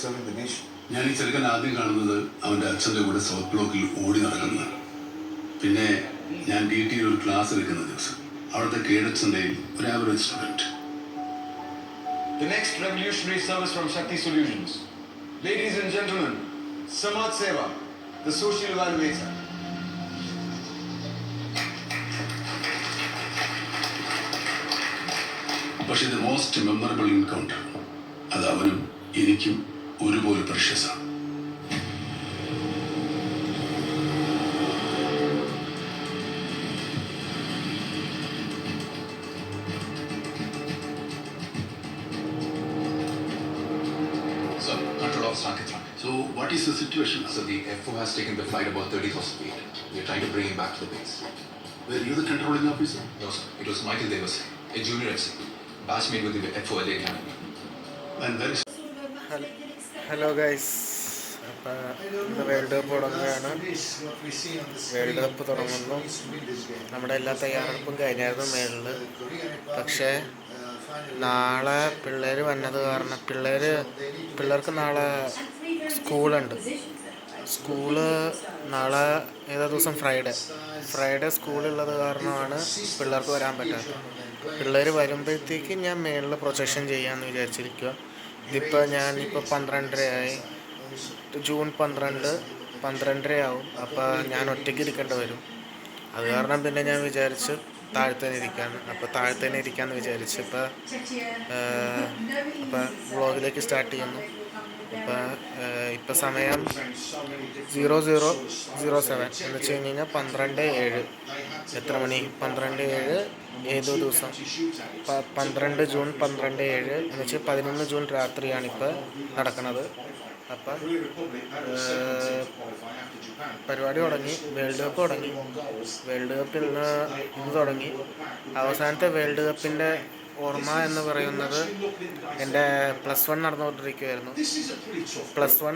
serving the nation. ഞാൻ ഈ ചെറുക്കൻ ആദ്യം കാണുന്നത് അവൻ്റെ അച്ഛൻ്റെ കൂടെ സൗത്ത് ബ്ലോക്കിൽ ഓടി നടക്കുന്നതാണ്. പിന്നെ ഞാൻ DT ഒരു ക്ലാസ് എടുക്കുന്ന ദിവസം അവിടുത്തെ കേഡറ്റ്സിൻ്റെ ഒരു average student. The next revolutionary service from Shakti Solutions. Ladies and gentlemen, Samaj Seva, the social evaluator. പക്ഷേ ദ മോസ്റ്റ് മെമ്മറബിൾ എൻകൗണ്ടർ അത് അവനും എനിക്കും ഒരുപോലെ പ്രഷ്യസാണ്. Sir, control of Sankit. So what is the situation? So the FO has taken the flight about 30,000 feet. We are trying to bring him back to the base. Were you the controlling officer? No, sir. It was Michael Devas, a junior FC, batchmate with the FO at the academy. And there is hello guys, അപ്പോൾ ഇന്ന് world cup തുടങ്ങുകയാണ്. World cup തുടങ്ങുന്നു. നമ്മുടെ എല്ലാ തയ്യാറെടുപ്പും കഴിഞ്ഞായിരുന്നു മേളിൽ. പക്ഷേ നാളെ പിള്ളേർ വന്നത് കാരണം പിള്ളേർക്ക് നാളെ സ്കൂളുണ്ട്. നാളെ ഏതാ ദിവസം ഫ്രൈഡേ സ്കൂളുള്ളത് കാരണമാണ് പിള്ളേർക്ക് വരാൻ പറ്റാത്തത്. പിള്ളേർ വരുമ്പോഴത്തേക്ക് ഞാൻ മേളിൽ പ്രൊജക്ഷൻ ചെയ്യാമെന്ന് വിചാരിച്ചിരിക്കുക. ഇതിപ്പോൾ ഞാനിപ്പോൾ 12:30 ആയി. ജൂൺ 12 ആവും. അപ്പോൾ ഞാൻ ഒറ്റയ്ക്ക് ഇരിക്കേണ്ടി വരും. അത് കാരണം പിന്നെ ഞാൻ വിചാരിച്ചു താഴത്തേനെ ഇരിക്കാമെന്ന് വിചാരിച്ചു. അപ്പോൾ വ്ളോഗിലേക്ക് സ്റ്റാർട്ട് ചെയ്യുന്നു. ഇപ്പോൾ സമയം 00:07 എന്ന് വെച്ച് കഴിഞ്ഞാൽ 12:07. എത്ര മണി? 12:07 ഏതോ ദിവസം 12 ജൂൺ 12:07 എന്ന് വെച്ചാൽ 11 ജൂൺ രാത്രിയാണിപ്പോൾ നടക്കുന്നത്. അപ്പം പരിപാടി തുടങ്ങി. വേൾഡ് കപ്പ് ഇന്ന് തുടങ്ങി. അവസാനത്തെ വേൾഡ് കപ്പിൻ്റെ ഓർമ്മ എന്ന് പറയുന്നത് എൻ്റെ +1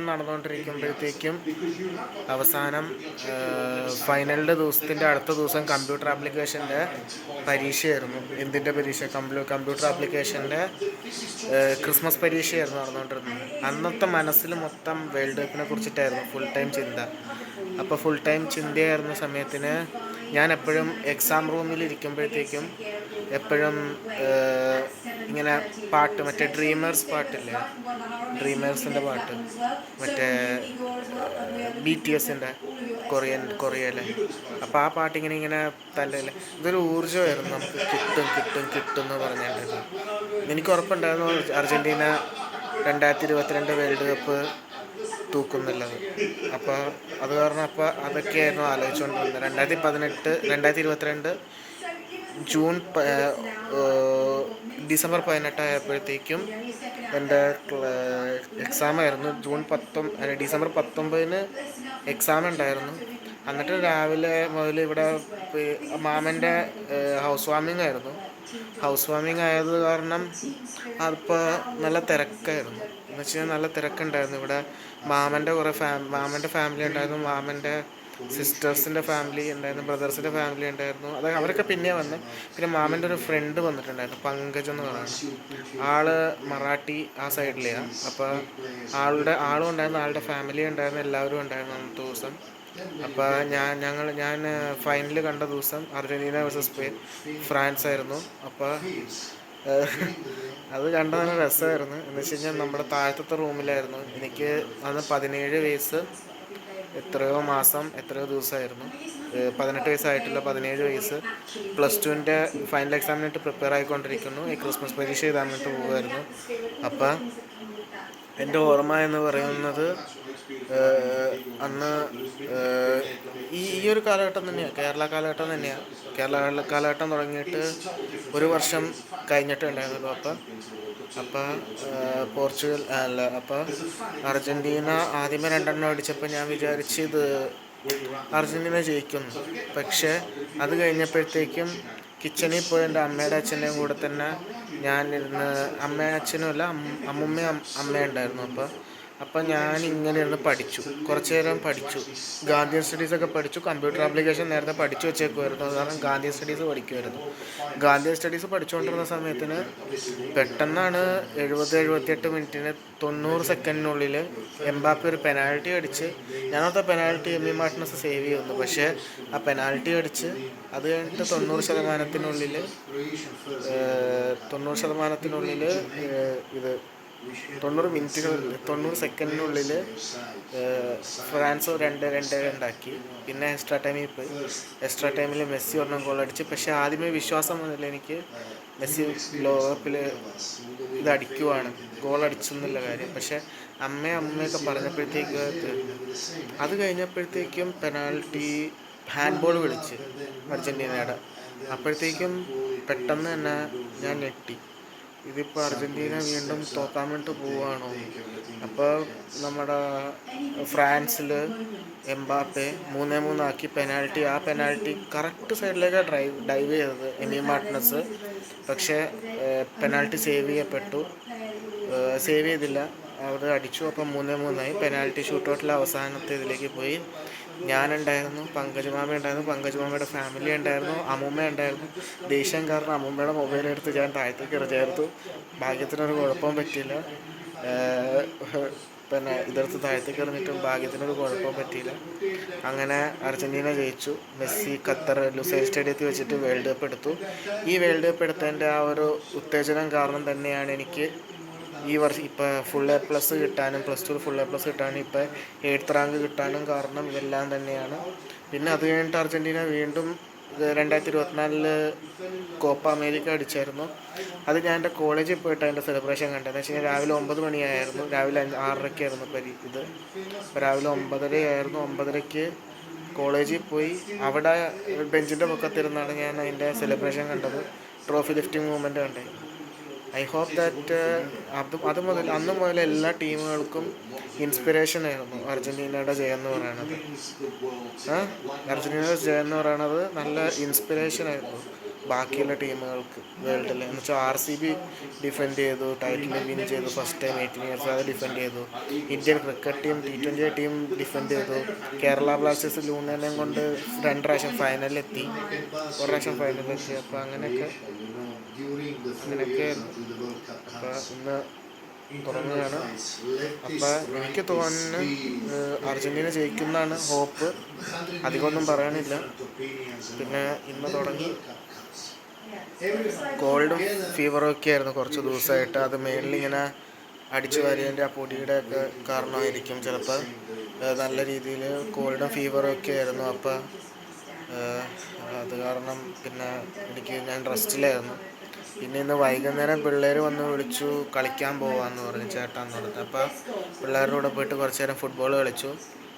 നടന്നുകൊണ്ടിരിക്കുമ്പോഴത്തേക്കും അവസാനം ഫൈനലിൻ്റെ ദിവസത്തിൻ്റെ അടുത്ത ദിവസം കമ്പ്യൂട്ടർ ആപ്ലിക്കേഷൻ്റെ പരീക്ഷയായിരുന്നു. എന്തിൻ്റെ പരീക്ഷ? കമ്പ്യൂട്ടർ ആപ്ലിക്കേഷൻ്റെ ക്രിസ്മസ് പരീക്ഷയായിരുന്നു നടന്നുകൊണ്ടിരുന്നത്. അന്നത്തെ മനസ്സിൽ മൊത്തം വേൾഡ് കപ്പിനെ കുറിച്ചിട്ടായിരുന്നു ഫുൾ ടൈം ചിന്ത. അപ്പോൾ ഫുൾ ടൈം ചിന്തയായിരുന്ന സമയത്തിന് ഞാൻ എപ്പോഴും എക്സാം റൂമിൽ ഇരിക്കുമ്പോഴത്തേക്കും എപ്പോഴും ഇങ്ങനെ പാട്ട്, മറ്റേ ഡ്രീമേഴ്സ് പാട്ടില്ലേ, ഡ്രീമേഴ്സിൻ്റെ പാട്ട്, മറ്റേ BTSൻ്റെ കൊറിയയിലെ. അപ്പോൾ ആ പാട്ടിങ്ങനെ തല്ലല്ലേ, ഇതൊരു ഊർജ്ജമായിരുന്നു. നമുക്ക് കിട്ടും എന്ന് പറഞ്ഞിട്ടുണ്ടായിരുന്നു. എനിക്ക് ഉറപ്പുണ്ടായിരുന്നു അർജൻറ്റീന 2022 വേൾഡ് കപ്പ് തൂക്കുന്നുള്ളത്. അപ്പോൾ അത് കാരണം അതൊക്കെയായിരുന്നു ആലോചിച്ചുകൊണ്ടിരുന്നത്. 2022 ഡിസംബർ 18 ആയപ്പോഴത്തേക്കും എൻ്റെ എക്സാമായിരുന്നു. ഡിസംബർ 19 എക്സാം ഉണ്ടായിരുന്നു. എന്നിട്ട് രാവിലെ മുതൽ ഇവിടെ മാമൻ്റെ ഹൗസ് വാമിംഗ് ആയിരുന്നു. ഹൗസ് വാമിംഗ് ആയത് കാരണം അതിപ്പോൾ നല്ല തിരക്കായിരുന്നു. എന്ന് വെച്ച് കഴിഞ്ഞാൽ നല്ല തിരക്കുണ്ടായിരുന്നു. ഇവിടെ മാമൻ്റെ ഫാമിലി ഉണ്ടായിരുന്നു, മാമൻ്റെ സിസ്റ്റേഴ്സിൻ്റെ ഫാമിലി ഉണ്ടായിരുന്നു, ബ്രദേഴ്സിൻ്റെ ഫാമിലി ഉണ്ടായിരുന്നു. അവരൊക്കെ പിന്നെ വന്ന്. പിന്നെ മാമൻ്റെ ഒരു ഫ്രണ്ട് വന്നിട്ടുണ്ടായിരുന്നു, പങ്കജ് എന്ന് പറയുന്നത്. ആള് മറാഠി ആ സൈഡിലെയാണ്. അപ്പോൾ ആളും ഉണ്ടായിരുന്നു, ആളുടെ ഫാമിലി ഉണ്ടായിരുന്നു, എല്ലാവരും ഉണ്ടായിരുന്നു അന്നത്തെ ദിവസം. അപ്പോൾ ഞാൻ ഫൈനൽ കണ്ട ദിവസം അർജൻറ്റീന വേഴ്സസ് ഫ്രാൻസ് ആയിരുന്നു. അപ്പോൾ അത് കണ്ട നല്ല രസമായിരുന്നു. എന്ന് വെച്ച് കഴിഞ്ഞാൽ നമ്മുടെ താഴത്തെ റൂമിലായിരുന്നു. എനിക്ക് അന്ന് 17 വയസ്സ് എത്രയോ മാസം എത്രയോ ദിവസമായിരുന്നു. 18 വയസ്സായിട്ടില്ല, 17 വയസ്സ്. +2ൻ്റെ ഫൈനൽ എക്സാമിനായിട്ട് പ്രിപ്പയർ ആയിക്കൊണ്ടിരിക്കുന്നു. ഈ ക്രിസ്മസ് പരീക്ഷ എഴുതാൻ വേണ്ടി പോകുമായിരുന്നു. അപ്പം എൻ്റെ ഓർമ്മ എന്ന് പറയുന്നത് അന്ന് ഈ ഒരു കാലഘട്ടം തന്നെയാണ്, കേരള കാലഘട്ടം തുടങ്ങിയിട്ട് 1 വർഷം കഴിഞ്ഞിട്ടുണ്ടായിരുന്നല്ലോ. അപ്പം പോർച്ചുഗൽ അർജൻറ്റീന ആദ്യമേ 2 അടിച്ചപ്പോൾ ഞാൻ വിചാരിച്ച് ഇത് അർജൻറ്റീന ജയിക്കുന്നു. പക്ഷേ അത് കഴിഞ്ഞപ്പോഴത്തേക്കും കിച്ചണിൽ പോയി എൻ്റെ അമ്മയുടെ അച്ഛൻ്റെയും കൂടെ തന്നെ ഞാനിരുന്ന്, അമ്മയും അച്ഛനുമല്ല, അമ്മയുണ്ടായിരുന്നു. അപ്പോൾ അപ്പം ഞാൻ ഇങ്ങനെ ഇരുന്ന് പഠിച്ചു, കുറച്ച് നേരം പഠിച്ചു. ഗാന്ധിയൻ സ്റ്റഡീസൊക്കെ പഠിച്ചു. കമ്പ്യൂട്ടർ ആപ്ലിക്കേഷൻ നേരത്തെ പഠിച്ചു വെച്ചേക്കുമായിരുന്നു, അത് കാരണം ഗാന്ധിയൻ സ്റ്റഡീസ് പഠിക്കുമായിരുന്നു. ഗാന്ധിയൻ സ്റ്റഡീസ് പഠിച്ചുകൊണ്ടിരുന്ന സമയത്തിന് പെട്ടെന്നാണ് 78 മിനിറ്റിന് 90 സെക്കൻഡിനുള്ളിൽ എംബാപ്പെ ഒരു പെനാൽറ്റി അടിച്ച്, ഞാനത്തെ പെനാൽറ്റി എമ്മി മാർട്ടിനസ് സേവ് ചെയ്യുന്നു. പക്ഷേ ആ പെനാൽറ്റി അടിച്ച് അത് കഴിഞ്ഞിട്ട് 90% ഇത് 90 മിനിറ്റുകളിൽ 90 സെക്കൻഡിനുള്ളിൽ ഫ്രാൻസ് 2-2 ആക്കി. പിന്നെ എക്സ്ട്രാ ടൈമിൽ പോയി. എക്സ്ട്രാ ടൈമിൽ മെസ്സി ഒരെണ്ണം ഗോൾ അടിച്ച്. പക്ഷേ ആദ്യമേ വിശ്വാസം വന്നില്ല എനിക്ക്, മെസ്സി ലോകകപ്പിൽ ഇത് അടിക്കുവാണ്, ഗോൾ അടിച്ചെന്നുള്ള കാര്യം. പക്ഷേ അമ്മയൊക്കെ പറഞ്ഞപ്പോഴത്തേക്ക് അത് കഴിഞ്ഞപ്പോഴത്തേക്കും പെനാൽറ്റി ഹാൻഡ് ബോൾ വിളിച്ച് അർജൻറ്റീനയുടെ. അപ്പോഴത്തേക്കും പെട്ടെന്ന് തന്നെ ഞാൻ ഞെട്ടി, ഇതിപ്പോൾ അർജൻറ്റീന വീണ്ടും തോക്കാൻ വേണ്ടി പോവുകയാണോ. അപ്പോൾ നമ്മുടെ ഫ്രാൻസിൽ എംബാപ്പെ 3-3 ആക്കി പെനാൽറ്റി. ആ പെനാൽറ്റി കറക്റ്റ് സൈഡിലേക്കാണ് ഡൈവ് ചെയ്തത് എമി മാർട്ടിനസ്. പക്ഷേ പെനാൽറ്റി സേവ് ചെയ്തില്ല, അവർ അടിച്ചു. അപ്പം 3-3 പെനാൽറ്റി ഷൂട്ടൗട്ടിൽ അവസാനത്തെ ഇതിലേക്ക് പോയി. ഞാനുണ്ടായിരുന്നു, പങ്കജ് മാമ ഉണ്ടായിരുന്നു, പങ്കജ് മാമയുടെ ഫാമിലി ഉണ്ടായിരുന്നു, അമ്മൂമ്മ ഉണ്ടായിരുന്നു. ദേഷ്യം കാരണം അമ്മൂമ്മയുടെ മൊബൈലെടുത്ത് ഞാൻ താഴത്തേക്ക് എറിഞ്ഞായിരുന്നു. ഭാഗ്യത്തിനൊരു കുഴപ്പവും പറ്റിയില്ല. പിന്നെ ഇതെടുത്ത് താഴത്തേക്ക് എറിഞ്ഞിട്ടും ഭാഗ്യത്തിനൊരു കുഴപ്പവും പറ്റിയില്ല. അങ്ങനെ അർജൻറ്റീന ജയിച്ചു. മെസ്സി ഖത്തർ ലുസൈൽ സ്റ്റേഡിയത്തിൽ വെച്ചിട്ട് വേൾഡ് കപ്പ് എടുത്തു. ഈ വേൾഡ് കപ്പ് എടുത്തതിൻ്റെ ആ ഒരു ഉത്തേജനം കാരണം തന്നെയാണ് എനിക്ക് ഈ വർഷം ഇപ്പോൾ ഫുൾ A+ കിട്ടാനും +2 ഫുൾ A+ കിട്ടാനും ഇപ്പോൾ 8th റാങ്ക് കിട്ടാനും കാരണം ഇതെല്ലാം തന്നെയാണ്. പിന്നെ അത് കഴിഞ്ഞിട്ട് അർജൻറ്റീന വീണ്ടും 2024 കോപ്പ അമേരിക്ക അടിച്ചായിരുന്നു. അത് ഞാൻ എൻ്റെ കോളേജിൽ പോയിട്ട് അതിൻ്റെ സെലിബ്രേഷൻ കണ്ടത്. എന്ന് വെച്ച് കഴിഞ്ഞാൽ രാവിലെ 9 മണിയായിരുന്നു, രാവിലെ 6:30 ഇത്. അപ്പോൾ രാവിലെ 9:30 9:30 കോളേജിൽ പോയി. അവിടെ ബെഞ്ചിൻ്റെ പൊക്കത്തിരുന്നാണ് ഞാൻ അതിൻ്റെ സെലിബ്രേഷൻ കണ്ടത്. ട്രോഫി ലിഫ്റ്റിംഗ് മൂവ്മെൻറ്റ് കണ്ടത്. ഐ ഹോപ്പ് ദാറ്റ് അന്ന് മുതൽ എല്ലാ ടീമുകൾക്കും ഇൻസ്പിറേഷൻ ആയിരുന്നു അർജൻറ്റീനയുടെ ജയം എന്ന് പറയണത്. അർജൻറ്റീനയുടെ ജയം എന്ന് പറയണത് നല്ല ഇൻസ്പിറേഷൻ ആയിരുന്നു ബാക്കിയുള്ള ടീമുകൾക്ക് വേൾഡിൽ. എന്ന് വെച്ചാൽ RCB ഡിഫെൻഡ് ചെയ്തു, ടൈറ്റിൽ വിൻ ചെയ്തു, ഫസ്റ്റ് ടൈം 18 years അത് ഡിഫെൻഡ് ചെയ്തു. Indian cricket team T20 team defend ചെയ്തു. കേരള ബ്ലാസ്റ്റേഴ്സ് ലൂണേനെയും കൊണ്ട് 2 പ്രാവശ്യം ഫൈനലിലെത്തി, ഒരു പ്രാവശ്യം ഫൈനലിലെത്തി. അപ്പോൾ അങ്ങനെയൊക്കെ അപ്പോൾ ഇന്ന് തുടങ്ങുകയാണ്. അപ്പോൾ എനിക്ക് തോന്നുന്നു അർജൻറ്റീന ജയിക്കുന്നതാണ് ഹോപ്പ്, അധികമൊന്നും പറയാനില്ല. പിന്നെ ഇന്ന് തുടങ്ങി കോൾഡും ഫീവറും ഒക്കെ ആയിരുന്നു കുറച്ച് ദിവസമായിട്ട്. അത് മേളിലിങ്ങനെ അടിച്ചു വാരിയതിൻ്റെ ആ പൊടിയുടെ ഒക്കെ കാരണമായിരിക്കും ചിലപ്പോൾ. നല്ല രീതിയിൽ കോൾഡും ഫീവറും ഒക്കെ ആയിരുന്നു. അപ്പോൾ അത് കാരണം പിന്നെ ഞാൻ റെസ്റ്റിലായിരുന്നു. പിന്നെ ഇന്ന് വൈകുന്നേരം പിള്ളേർ വന്ന് വിളിച്ചു, കളിക്കാൻ പോകാമെന്ന് പറഞ്ഞു, ചേട്ടാന്ന് പറഞ്ഞു. അപ്പോൾ പിള്ളേരുടെ കൂടെ പോയിട്ട് കുറച്ച് നേരം ഫുട്ബോൾ കളിച്ചു.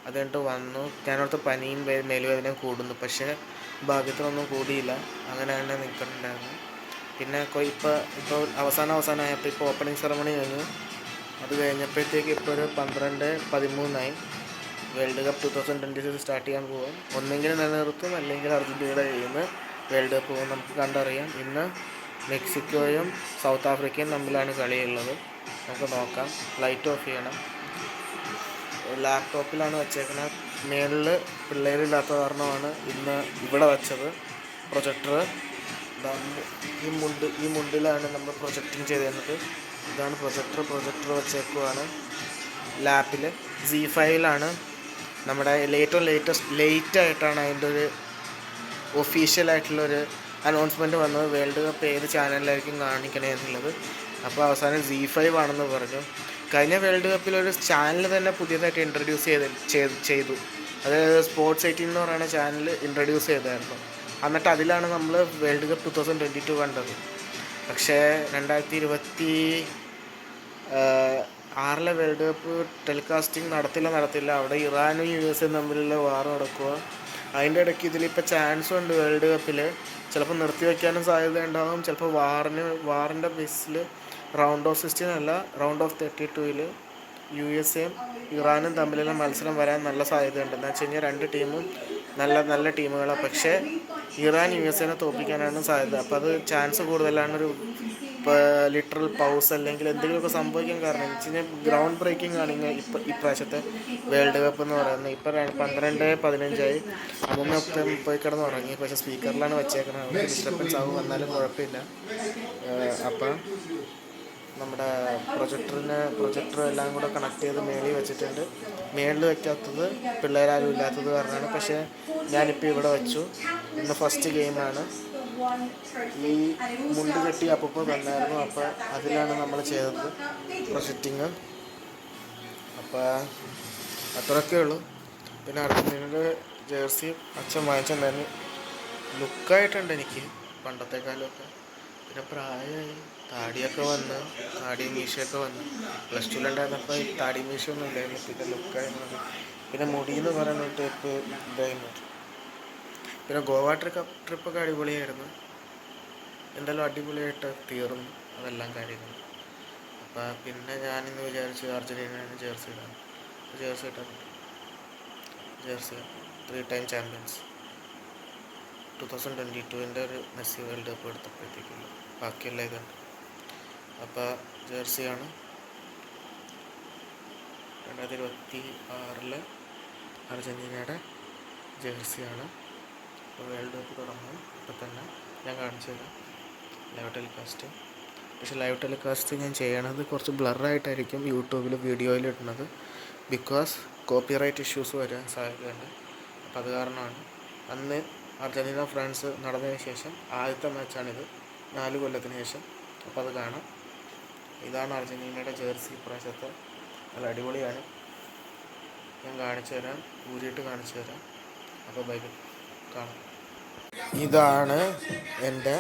അത് കഴിഞ്ഞിട്ട് വന്നു. ഞാനോടത്ത് പനിയും മേലുവേദനയും കൂടുന്നു, പക്ഷേ ഭാഗ്യത്തിനൊന്നും കൂടിയില്ല. അങ്ങനെ തന്നെ നിൽക്കുന്നുണ്ടായിരുന്നു. പിന്നെ ഇപ്പോൾ അവസാനമായപ്പോൾ ഇപ്പോൾ ഓപ്പണിംഗ് സെറമണി കഴിഞ്ഞു. അത് കഴിഞ്ഞപ്പോഴത്തേക്ക് ഇപ്പോൾ ഒരു 12-13 വേൾഡ് കപ്പ് 2026 സ്റ്റാർട്ട് ചെയ്യാൻ പോകും. ഒന്നെങ്കിലും നിലനിർത്തും, അല്ലെങ്കിൽ അർജൻറ്റീനയുടെ കയ്യിൽ നിന്ന് വേൾഡ് കപ്പ് പോകും. നമുക്ക് കണ്ടറിയാം. ഇന്ന് മെക്സിക്കോയും സൗത്ത് ആഫ്രിക്കയും തമ്മിലാണ് കളിയുള്ളത്. നമുക്ക് നോക്കാം. ലൈറ്റ് ഓഫ് ചെയ്യണം. ലാപ്ടോപ്പിലാണ് വെച്ചേക്കുന്നത്. മേളിൽ പിള്ളേരില്ലാത്ത കാരണമാണ് ഇന്ന് ഇവിടെ വെച്ചത് പ്രൊജക്ടർ. ഈ മുണ്ടിലാണ് നമ്മൾ പ്രൊജക്റ്റിങ് ചെയ്തിരുന്നത്. ഇതാണ് പ്രൊജക്ടർ വെച്ചേക്കുവാണ് ലാപ്പിൽ. Z5 നമ്മുടെ ഏറ്റവും ലേറ്റായിട്ടാണ് അതിൻ്റെ ഒരു ഒഫീഷ്യലായിട്ടുള്ളൊരു അനൗൺസ്മെൻറ്റ് വന്നത്, വേൾഡ് കപ്പ് ഏത് ചാനലിലായിരിക്കും കാണിക്കണേ എന്നുള്ളത്. അപ്പോൾ അവസാനം Z5 ആണെന്ന് പറഞ്ഞു. കഴിഞ്ഞ വേൾഡ് കപ്പിലൊരു ചാനൽ തന്നെ പുതിയതായിട്ട് ഇൻട്രൊഡ്യൂസ് ചെയ്തു. അതായത് സ്പോർട്സ് 18 എന്ന് പറയുന്ന ചാനൽ ഇൻട്രൊഡ്യൂസ് ചെയ്തായിരുന്നു. എന്നിട്ട് അതിലാണ് നമ്മൾ വേൾഡ് കപ്പ് 2022 കണ്ടത്. പക്ഷേ 2026 വേൾഡ് കപ്പ് ടെലികാസ്റ്റിംഗ് നടത്തില്ല. അവിടെ ഇറാനും USA തമ്മിലുള്ള വാർ നടക്കുക. അതിൻ്റെ ഇടയ്ക്ക് ഇതിലിപ്പോൾ ചാൻസും ഉണ്ട് വേൾഡ് കപ്പിൽ ചിലപ്പോൾ നിർത്തിവെക്കാനും സാധ്യതയുണ്ടാകും. ചിലപ്പോൾ വാറിൻ്റെ ബേസിൽ റൗണ്ട് ഓഫ് 16 അല്ല, റൗണ്ട് ഓഫ് 32 USAയും ഇറാനും തമ്മിലുള്ള മത്സരം വരാൻ നല്ല സാധ്യതയുണ്ട്. എന്ന് വെച്ച് കഴിഞ്ഞാൽ രണ്ട് ടീമും നല്ല ടീമുകളാണ്. പക്ഷേ ഇറാൻ USAനെ തോൽപ്പിക്കാനാണ് സാധ്യത. അപ്പോൾ അത് ചാൻസ് കൂടുതലാണ്. ഒരു ലിറ്ററൽ പൗസ് അല്ലെങ്കിൽ എന്തെങ്കിലുമൊക്കെ സംഭവിക്കാൻ കാരണം എന്ന് വെച്ച് കഴിഞ്ഞാൽ ഗ്രൗണ്ട് ബ്രേക്കിംഗ് ആണ് ഇപ്രാവശ്യത്തെ വേൾഡ് കപ്പ് എന്ന് പറയുന്നത്. ഇപ്പം 12:15 അമ്മൂമ്മ പോയി കിടന്ന് ഉറങ്ങി, പക്ഷേ സ്പീക്കറിലാണ് വെച്ചേക്കുന്നത്. അവർക്ക് ഡിസ്റ്റർബൻസ് ആവും, വന്നാലും കുഴപ്പമില്ല. അപ്പം നമ്മുടെ പ്രൊജക്ടറും എല്ലാം കൂടെ കണക്ട് ചെയ്ത് മേളിൽ വെച്ചിട്ടുണ്ട്. മേളിൽ വയ്ക്കാത്തത് പിള്ളേരാരും ഇല്ലാത്തത് കാരണമാണ്. പക്ഷേ ഞാനിപ്പോൾ ഇവിടെ വെച്ചു. ഇന്ന് ഫസ്റ്റ് ഗെയിമാണ്. ഈ മുണ്ട് കെട്ടി അപ്പോൾ വന്നായിരുന്നു. അപ്പോൾ അതിലാണ് നമ്മൾ ചെയ്തത് പ്രൊജക്റ്റിങ്. അപ്പോൾ അത്രയൊക്കെ ഉള്ളൂ. പിന്നെ അർജൻറ്റീനയുടെ ജേഴ്സി അച്ഛൻ വാങ്ങിച്ചെന്നായിരുന്നു. ലുക്കായിട്ടുണ്ട് എനിക്ക് പണ്ടത്തെക്കാലമൊക്കെ. പിന്നെ പ്രായമായി, താടിയൊക്കെ വന്ന്, താടിയും മീശയൊക്കെ വന്ന്. പ്ലസ് ടുവിലുണ്ടായിരുന്നപ്പോൾ ഈ താടി മീശയൊന്നും ഇല്ലായിരുന്നു. പിന്നെ ലുക്കായിരുന്നു. പിന്നെ മുടിയെന്ന് പറയുന്നത് ഇപ്പോൾ ഇതായിരുന്നു. പിന്നെ ഗോവ ട്രിപ്പൊക്കെ അടിപൊളിയായിരുന്നു. എന്തായാലും അടിപൊളിയായിട്ട് തീർന്നു അതെല്ലാം കാര്യങ്ങൾ. അപ്പോൾ പിന്നെ ഞാനിന്ന് വിചാരിച്ചു അർജൻറ്റീനയുടെ ജേഴ്സി ഇടാം. ജേഴ്സി ഇട്ടിട്ടുണ്ട്. ജേഴ്സി 3 ടൈം ചാമ്പ്യൻസ് 2022 ഒരു മെസ്സി വേൾഡ് കപ്പ് എടുത്തപ്പോഴത്തേക്കുള്ളൂ. ബാക്കിയെല്ലാം ഇതുണ്ട്. അപ്പോൾ ജേഴ്സിയാണ് 2026 അർജൻറ്റീനയുടെ ജേഴ്സിയാണ്. അപ്പോൾ വേൾഡ് കപ്പ് തുടങ്ങും. ഇപ്പം തന്നെ ഞാൻ കാണിച്ചു തരാം ലൈവ് ടെലികാസ്റ്റ്. പക്ഷേ ലൈവ് ടെലികാസ്റ്റ് ഞാൻ ചെയ്യണത് കുറച്ച് ബ്ലറായിട്ടായിരിക്കും യൂട്യൂബിൽ വീഡിയോയിൽ ഇടുന്നത്. ബിക്കോസ് കോപ്പിറൈറ്റ് ഇഷ്യൂസ് വരാൻ സാധ്യതയുണ്ട്. അപ്പം അത് കാരണമാണ്. അന്ന് അർജൻറ്റീന ഫ്രാൻസ് നടന്നതിന് ശേഷം ആദ്യത്തെ മാച്ചാണിത്, 4 കൊല്ലത്തിന് ശേഷം. അപ്പോൾ അത് കാണാം. ഇതാണ് അർജൻറ്റീനയുടെ ജേഴ്സി ഇപ്രാവശ്യത്തെ. നല്ല അടിപൊളിയാണ്. ഞാൻ കാണിച്ചു തരാം, ഊരിയിട്ട് കാണിച്ചു തരാം. അപ്പോൾ ബൈ കാണാം. ഇതാണ് എൻ്റെ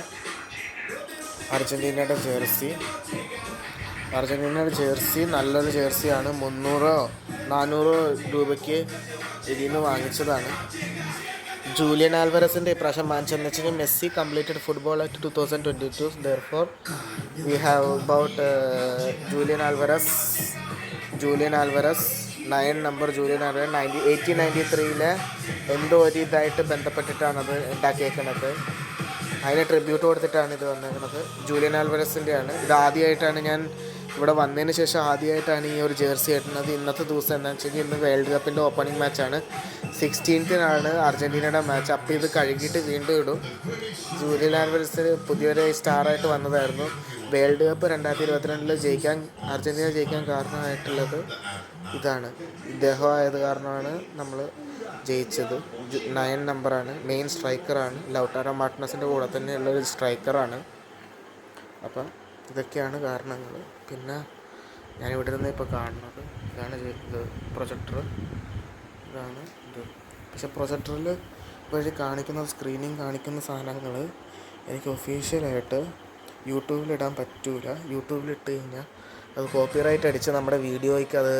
അർജൻറ്റീനയുടെ ജേഴ്സി. അർജൻറ്റീനയുടെ ജേഴ്സി നല്ലൊരു ജേഴ്സിയാണ്. 300-400 രൂപയ്ക്ക് ഇതിൽ നിന്ന് വാങ്ങിച്ചതാണ്. ജൂലിയൻ ആൽവരസിൻ്റെ ഇപ്രാവശ്യം വാങ്ങിച്ചതെന്ന് വെച്ച് കഴിഞ്ഞാൽ Messi completed football at 2022. Therefore we have about Julian Alvarez 9 number. Julian Alvarez 1893 എന്തോ ഒരു ഇതായിട്ട് ബന്ധപ്പെട്ടിട്ടാണത് ഉണ്ടാക്കിയേക്കുന്നത്. അതിന് ട്രിബ്യൂട്ട് കൊടുത്തിട്ടാണ് ഇത് വന്നേക്കുന്നത്. ജൂലിയൻ ആൽവരസിൻ്റെയാണ് ഇത്. ആദ്യമായിട്ടാണ് ഞാൻ ഇവിടെ വന്നതിന് ശേഷം ആദ്യമായിട്ടാണ് ഈ ഒരു ജേഴ്സി ഇടുന്നത്. ഇന്നത്തെ ദിവസം എന്താണെന്ന് വെച്ച് കഴിഞ്ഞാൽ ഇന്ന് വേൾഡ് കപ്പിൻ്റെ ഓപ്പണിംഗ് മാച്ചാണ്. 16th അർജൻറ്റീനയുടെ match. അപ്പോൾ ഇത് കഴുകിയിട്ട് വീണ്ടും ഇടും. ജൂലിയൻ ആൽവരസ് പുതിയൊരു സ്റ്റാറായിട്ട് വന്നതായിരുന്നു. വേൾഡ് കപ്പ് 2022 അർജൻറ്റീന ജയിക്കാൻ കാരണമായിട്ടുള്ളത് ഇതാണ്. ഇദ്ദേഹം ആയത് കാരണമാണ് നമ്മൾ ജയിച്ചത്. 9 നമ്പറാണ്. മെയിൻ സ്ട്രൈക്കറാണ്. ലൗട്ടാരോ മാർട്ടിനസിൻ്റെ കൂടെ തന്നെയുള്ളൊരു സ്ട്രൈക്കറാണ്. അപ്പം ഇതൊക്കെയാണ് കാരണങ്ങൾ. പിന്നെ ഞാനിവിടെ നിന്ന് ഇപ്പോൾ കാണുന്നത് ഇതാണ് ഇത് പ്രൊജക്ടർ. ഇതാണ് ഇത്. പക്ഷെ പ്രൊജക്ടറിൽ വഴി കാണിക്കുന്ന സ്ക്രീനിങ് കാണിക്കുന്ന സാധനങ്ങൾ എനിക്ക് ഒഫീഷ്യലായിട്ട് യൂട്യൂബിലിടാൻ പറ്റില്ല. യൂട്യൂബിലിട്ട് കഴിഞ്ഞാൽ അത് കോപ്പിറൈറ്റ് അടിച്ച് നമ്മുടെ വീഡിയോയ്ക്ക് അത്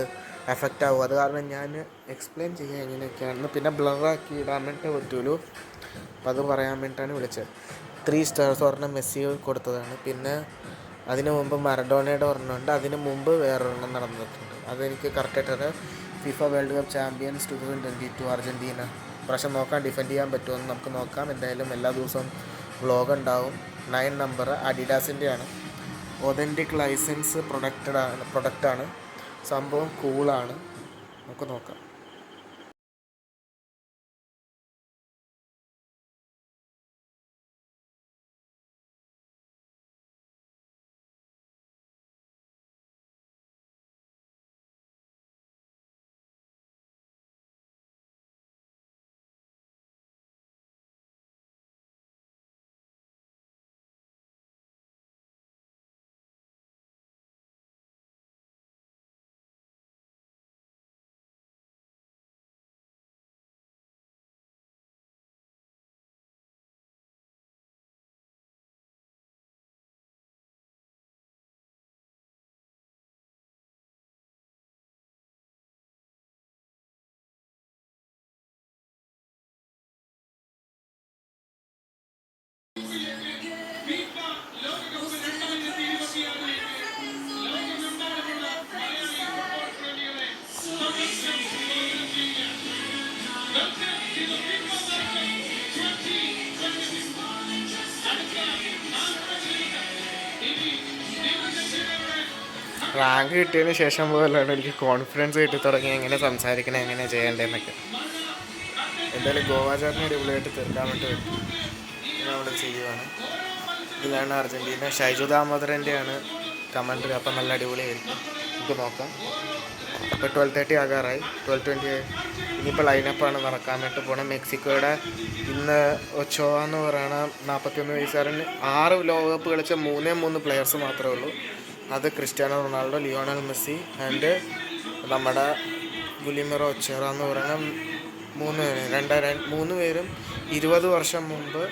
എഫക്റ്റ് ആവും. അത് കാരണം ഞാൻ എക്സ്പ്ലെയിൻ ചെയ്യാൻ എങ്ങനെയൊക്കെയാണെന്ന്. പിന്നെ ബ്ലറാക്കി ഇടാൻ വേണ്ടിയിട്ട് പറ്റുമല്ലോ. അപ്പം അത് പറയാൻ വേണ്ടിയിട്ടാണ് വിളിച്ചത്. 3 സ്റ്റാർസ് ഒരെണ്ണം മെസ്സി കൊടുത്തതാണ്. പിന്നെ അതിന് മുമ്പ് മറഡോണയുടെ ഒരെണ്ണമുണ്ട്. അതിന് മുമ്പ് വേറൊരെണ്ണം നടന്നിട്ടുണ്ട്. അതെനിക്ക് കറക്റ്റായിട്ട് FIFA world cup champions 2022 Argentina. പ്രാവശ്യം നോക്കാം ഡിഫെൻഡ് ചെയ്യാൻ പറ്റുമെന്ന് നമുക്ക് നോക്കാം. എന്തായാലും എല്ലാ ദിവസവും വ്ളോഗ് ഉണ്ടാവും. 9 നമ്പർ അഡിഡാസിൻ്റെയാണ്. ഒതൻറ്റിക് ലൈസൻസ് പ്രൊഡക്റ്റാണ്. സംഭവം കൂളാണ്. നമുക്ക് നോക്കാം. റാങ്ക് കിട്ടിയതിന് ശേഷം പോലാണ് എനിക്ക് കോൺഫിഡൻസ് കിട്ടി തുടങ്ങി എങ്ങനെ സംസാരിക്കണം എങ്ങനെ ചെയ്യേണ്ടതെന്നൊക്കെ. എന്തായാലും ഗോവ ചാട്ടിനെ അടിപൊളിയായിട്ട് തീർക്കാൻ വേണ്ടി പറ്റും. നമ്മൾ ചെയ്യുവാണ്. ഇതാണ് അർജൻറ്റീന. ഷൈജു ദാമോദരൻ്റെയാണ് കമൻട്രി. അപ്പം നല്ല അടിപൊളിയായിരിക്കും. നമുക്ക് നോക്കാം. ഇപ്പോൾ 12:30 ആകാറായി. 12:20 ഇനിയിപ്പോൾ ലൈനപ്പാണ് നടക്കാൻ വേണ്ടി പോകണം. മെക്സിക്കോയുടെ ഇന്ന് ഒച്ചോവ എന്ന് പറയുന്ന 41 വയസ്സുകാരൻ 6 ലോകകപ്പ് കളിച്ച 3 പ്ലെയേഴ്സ് മാത്രമേ ഉള്ളൂ. അത് Cristiano Ronaldo, Lionel Messi and നമ്മുടെ ഗുലിമെറോ ഒച്ചോറ എന്ന് പറയുന്ന 3 പേരും 20 വർഷം മുമ്പ്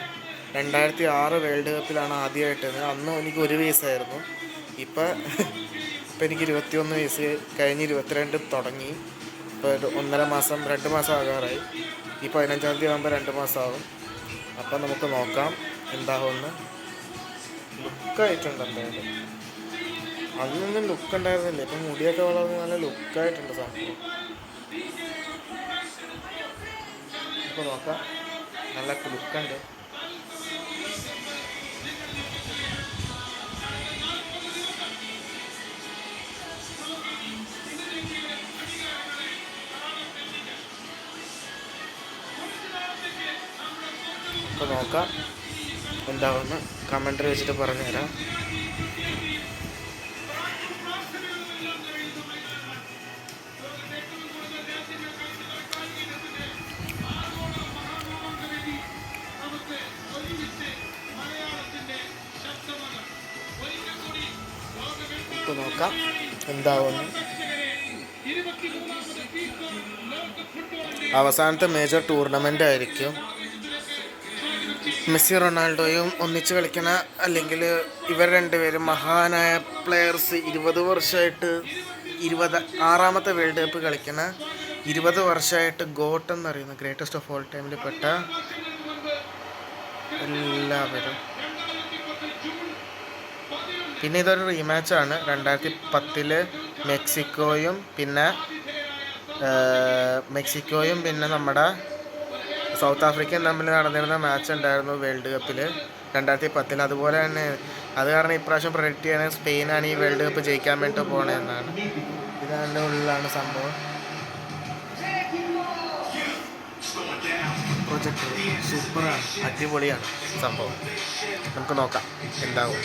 2006 വേൾഡ് കപ്പിലാണ് ആദ്യമായിട്ട്. അന്ന് എനിക്ക് 1 വയസ്സായിരുന്നു. ഇപ്പം എനിക്ക് 21 വയസ്സ് കഴിഞ്ഞ് 22 തുടങ്ങി. ഇപ്പോൾ 2 മാസം ആകാറായി. ഈ 15-ാം തീയതി ആകുമ്പോൾ 2 മാസമാകും. അപ്പം നമുക്ക് നോക്കാം എന്താകുമെന്ന്. ലുക്കായിട്ടുണ്ട് എന്തായാലും. അന്നൊന്നും ലുക്ക് ഉണ്ടായിരുന്നില്ല. ഇപ്പം മുടിയൊക്കെ വളർന്ന് നല്ല ലുക്കായിട്ടുണ്ട് സംഭവം. ഇപ്പോൾ നോക്കാം. നല്ല ലുക്കുണ്ട്. അപ്പോൾ നോക്കാം എന്താവുമെന്ന്. കമൻട്രി വെച്ചിട്ട് പറഞ്ഞുതരാം. ഇപ്പോൾ നോക്കാം എന്താവുമെന്ന്. അവസാനത്തെ മേജർ ടൂർണമെൻ്റ് ആയിരിക്കും. മെസ്സി റൊണാൾഡോയും ഒന്നിച്ച് കളിക്കണ, അല്ലെങ്കിൽ ഇവർ രണ്ടുപേരും മഹാനായ പ്ലെയേഴ്സ് 20 വർഷമായിട്ട് 26ാമത്തെ വേൾഡ് കപ്പ് കളിക്കണ 20 വർഷമായിട്ട് ഗോട്ട് എന്നറിയുന്ന ഗ്രേറ്റസ്റ്റ് ഓഫ് ഓൾ ടൈമിൽ പെട്ട എല്ലാവരും. പിന്നെ ഇതൊരു റീമാച്ചാണ്. 2010 മെക്സിക്കോയും പിന്നെ നമ്മുടെ സൗത്ത് ആഫ്രിക്കയും തമ്മിൽ നടന്നിരുന്ന മാച്ച് ഉണ്ടായിരുന്നു വേൾഡ് കപ്പിൽ 2010. അതുപോലെ തന്നെ അത് കാരണം ഇപ്രാവശ്യം പ്രൊഡിക്റ്റ് ചെയ്യാൻ സ്പെയിനാണ് ഈ വേൾഡ് കപ്പ് ജയിക്കാൻ വേണ്ടി പോകണമെന്നാണ്. ഇതിൻ്റെ ഉള്ളിലാണ് സംഭവം. പ്രൊജക്ട് സൂപ്പറാണ്, അടിപൊളിയാണ് സംഭവം. നമുക്ക് നോക്കാം എന്താവും.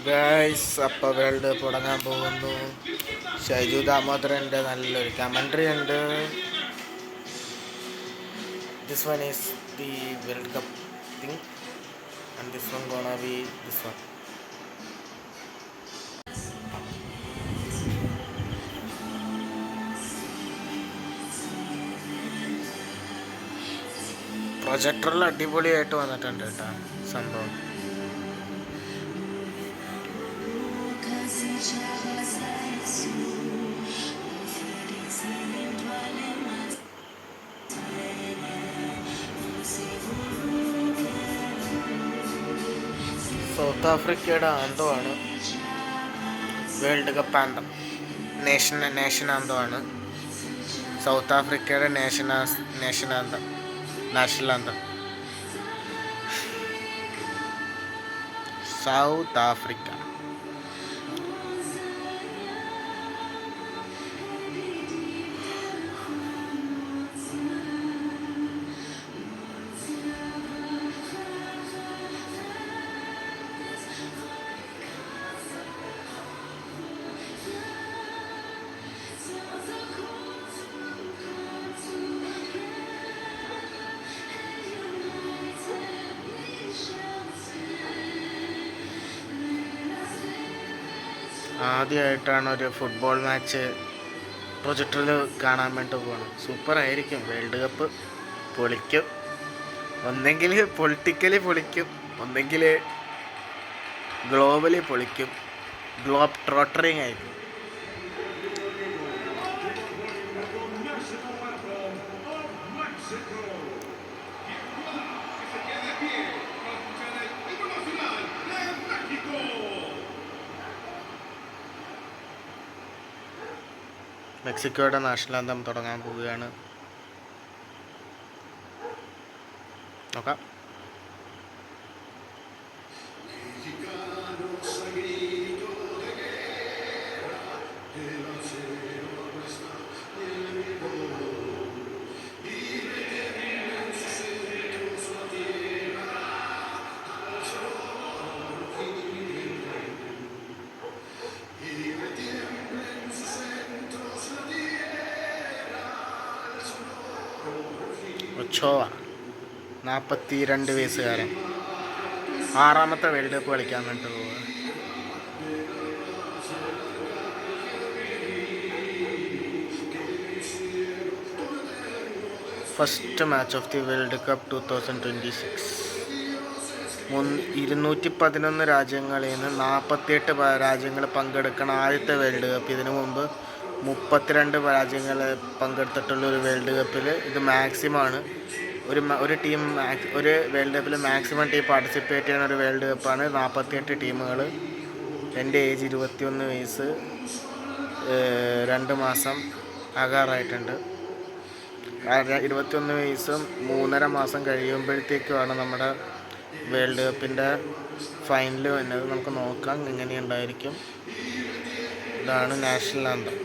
ഗൈസ്, അപ്പോൾ വേൾഡ് കപ്പ് തുടങ്ങാൻ പോകുന്നു. ഷൈജു ദാമോദരൻ്റെ നല്ലൊരു കമൻട്രി ഉണ്ട്. This one is the world cup thing and this one gonna be this one. പ്രൊജക്ടറിൽ അടിപൊളിയായിട്ട് വന്നിട്ടുണ്ട് കേട്ടോ സംഭവം. സൗത്ത് ആഫ്രിക്കയുടെ ആന്തമാണ് വേൾഡ് കപ്പ് ആന്തം. നേഷൻ ആന്തമാണ് സൗത്ത് ആഫ്രിക്കയുടെ നാഷണൽ ആന്തം. South Africa. ആദ്യമായിട്ടാണ് ഒരു ഫുട്ബോൾ മാച്ച് പ്രൊജക്ടറിൽ കാണാൻ വേണ്ടി പോകണം. സൂപ്പറായിരിക്കും. വേൾഡ് കപ്പ് പൊളിക്കും. ഒന്നെങ്കിൽ പൊളിറ്റിക്കലി പൊളിക്കും, ഒന്നെങ്കിൽ ഗ്ലോബലി പൊളിക്കും. ഗ്ലോബ് ട്രോട്ടറിങ് ആയിരിക്കും. മെക്സിക്കോയുടെ നാഷണൽ ആന്തം തുടങ്ങാൻ പോവുകയാണ്. നോക്കാം. ഒച്ചോവ 42 വയസ്സുകാരൻ 6ാമത്തെ വേൾഡ് കപ്പ് കളിക്കാൻ വേണ്ടി പോവുക. First match of the world cup 2026. 211 രാജ്യങ്ങളിൽ നിന്ന് 48 രാജ്യങ്ങൾ പങ്കെടുക്കുന്ന ആദ്യത്തെ വേൾഡ് കപ്പ്. ഇതിനു മുമ്പ് 32 രാജ്യങ്ങൾ പങ്കെടുത്തിട്ടുള്ള ഒരു വേൾഡ് കപ്പിൽ ഇത് മാക്സിമമാണ്. ഒരു ടീം ഒരു വേൾഡ് കപ്പിൽ മാക്സിമം ടീം പാർട്ടിസിപ്പേറ്റ് ചെയ്യുന്ന ഒരു വേൾഡ് കപ്പാണ്. 48 ടീമുകൾ. എൻ്റെ ഏജ് 21 വയസ്സ് 2 മാസം ആകാറായിട്ടുണ്ട്. 21 വയസ്സും 3.5 മാസം കഴിയുമ്പോഴത്തേക്കുമാണ് നമ്മുടെ വേൾഡ് കപ്പിൻ്റെ ഫൈനൽ വന്നത്. നമുക്ക് നോക്കാം എങ്ങനെയുണ്ടായിരിക്കും. ഇതാണ് നാഷണൽ ആന്തം.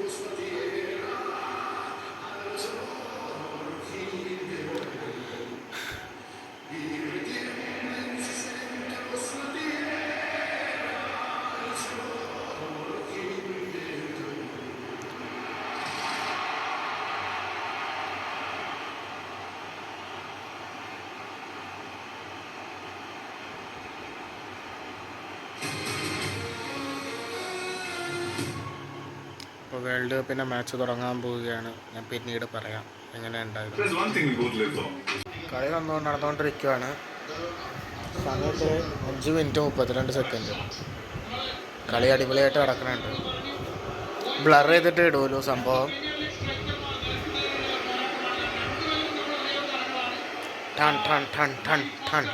ഇപ്പോൾ വേൾഡ് കപ്പിൻ്റെ മാച്ച് തുടങ്ങാൻ പോവുകയാണ്. ഞാൻ പിന്നീട് പറയാം എങ്ങനെ ഉണ്ടായിരുന്നു. കളി നടന്നുകൊണ്ടിരിക്കുകയാണ്. സമയത്ത് 5 മിനിറ്റ് 32 സെക്കൻഡ്. കളി അടിപൊളിയായിട്ട് നടക്കുന്നുണ്ട്. ബ്ലർ ചെയ്തിട്ട് ഇടുമല്ലോ സംഭവം. ടൺ ടൺ ടൺ ടൺ ടൺ.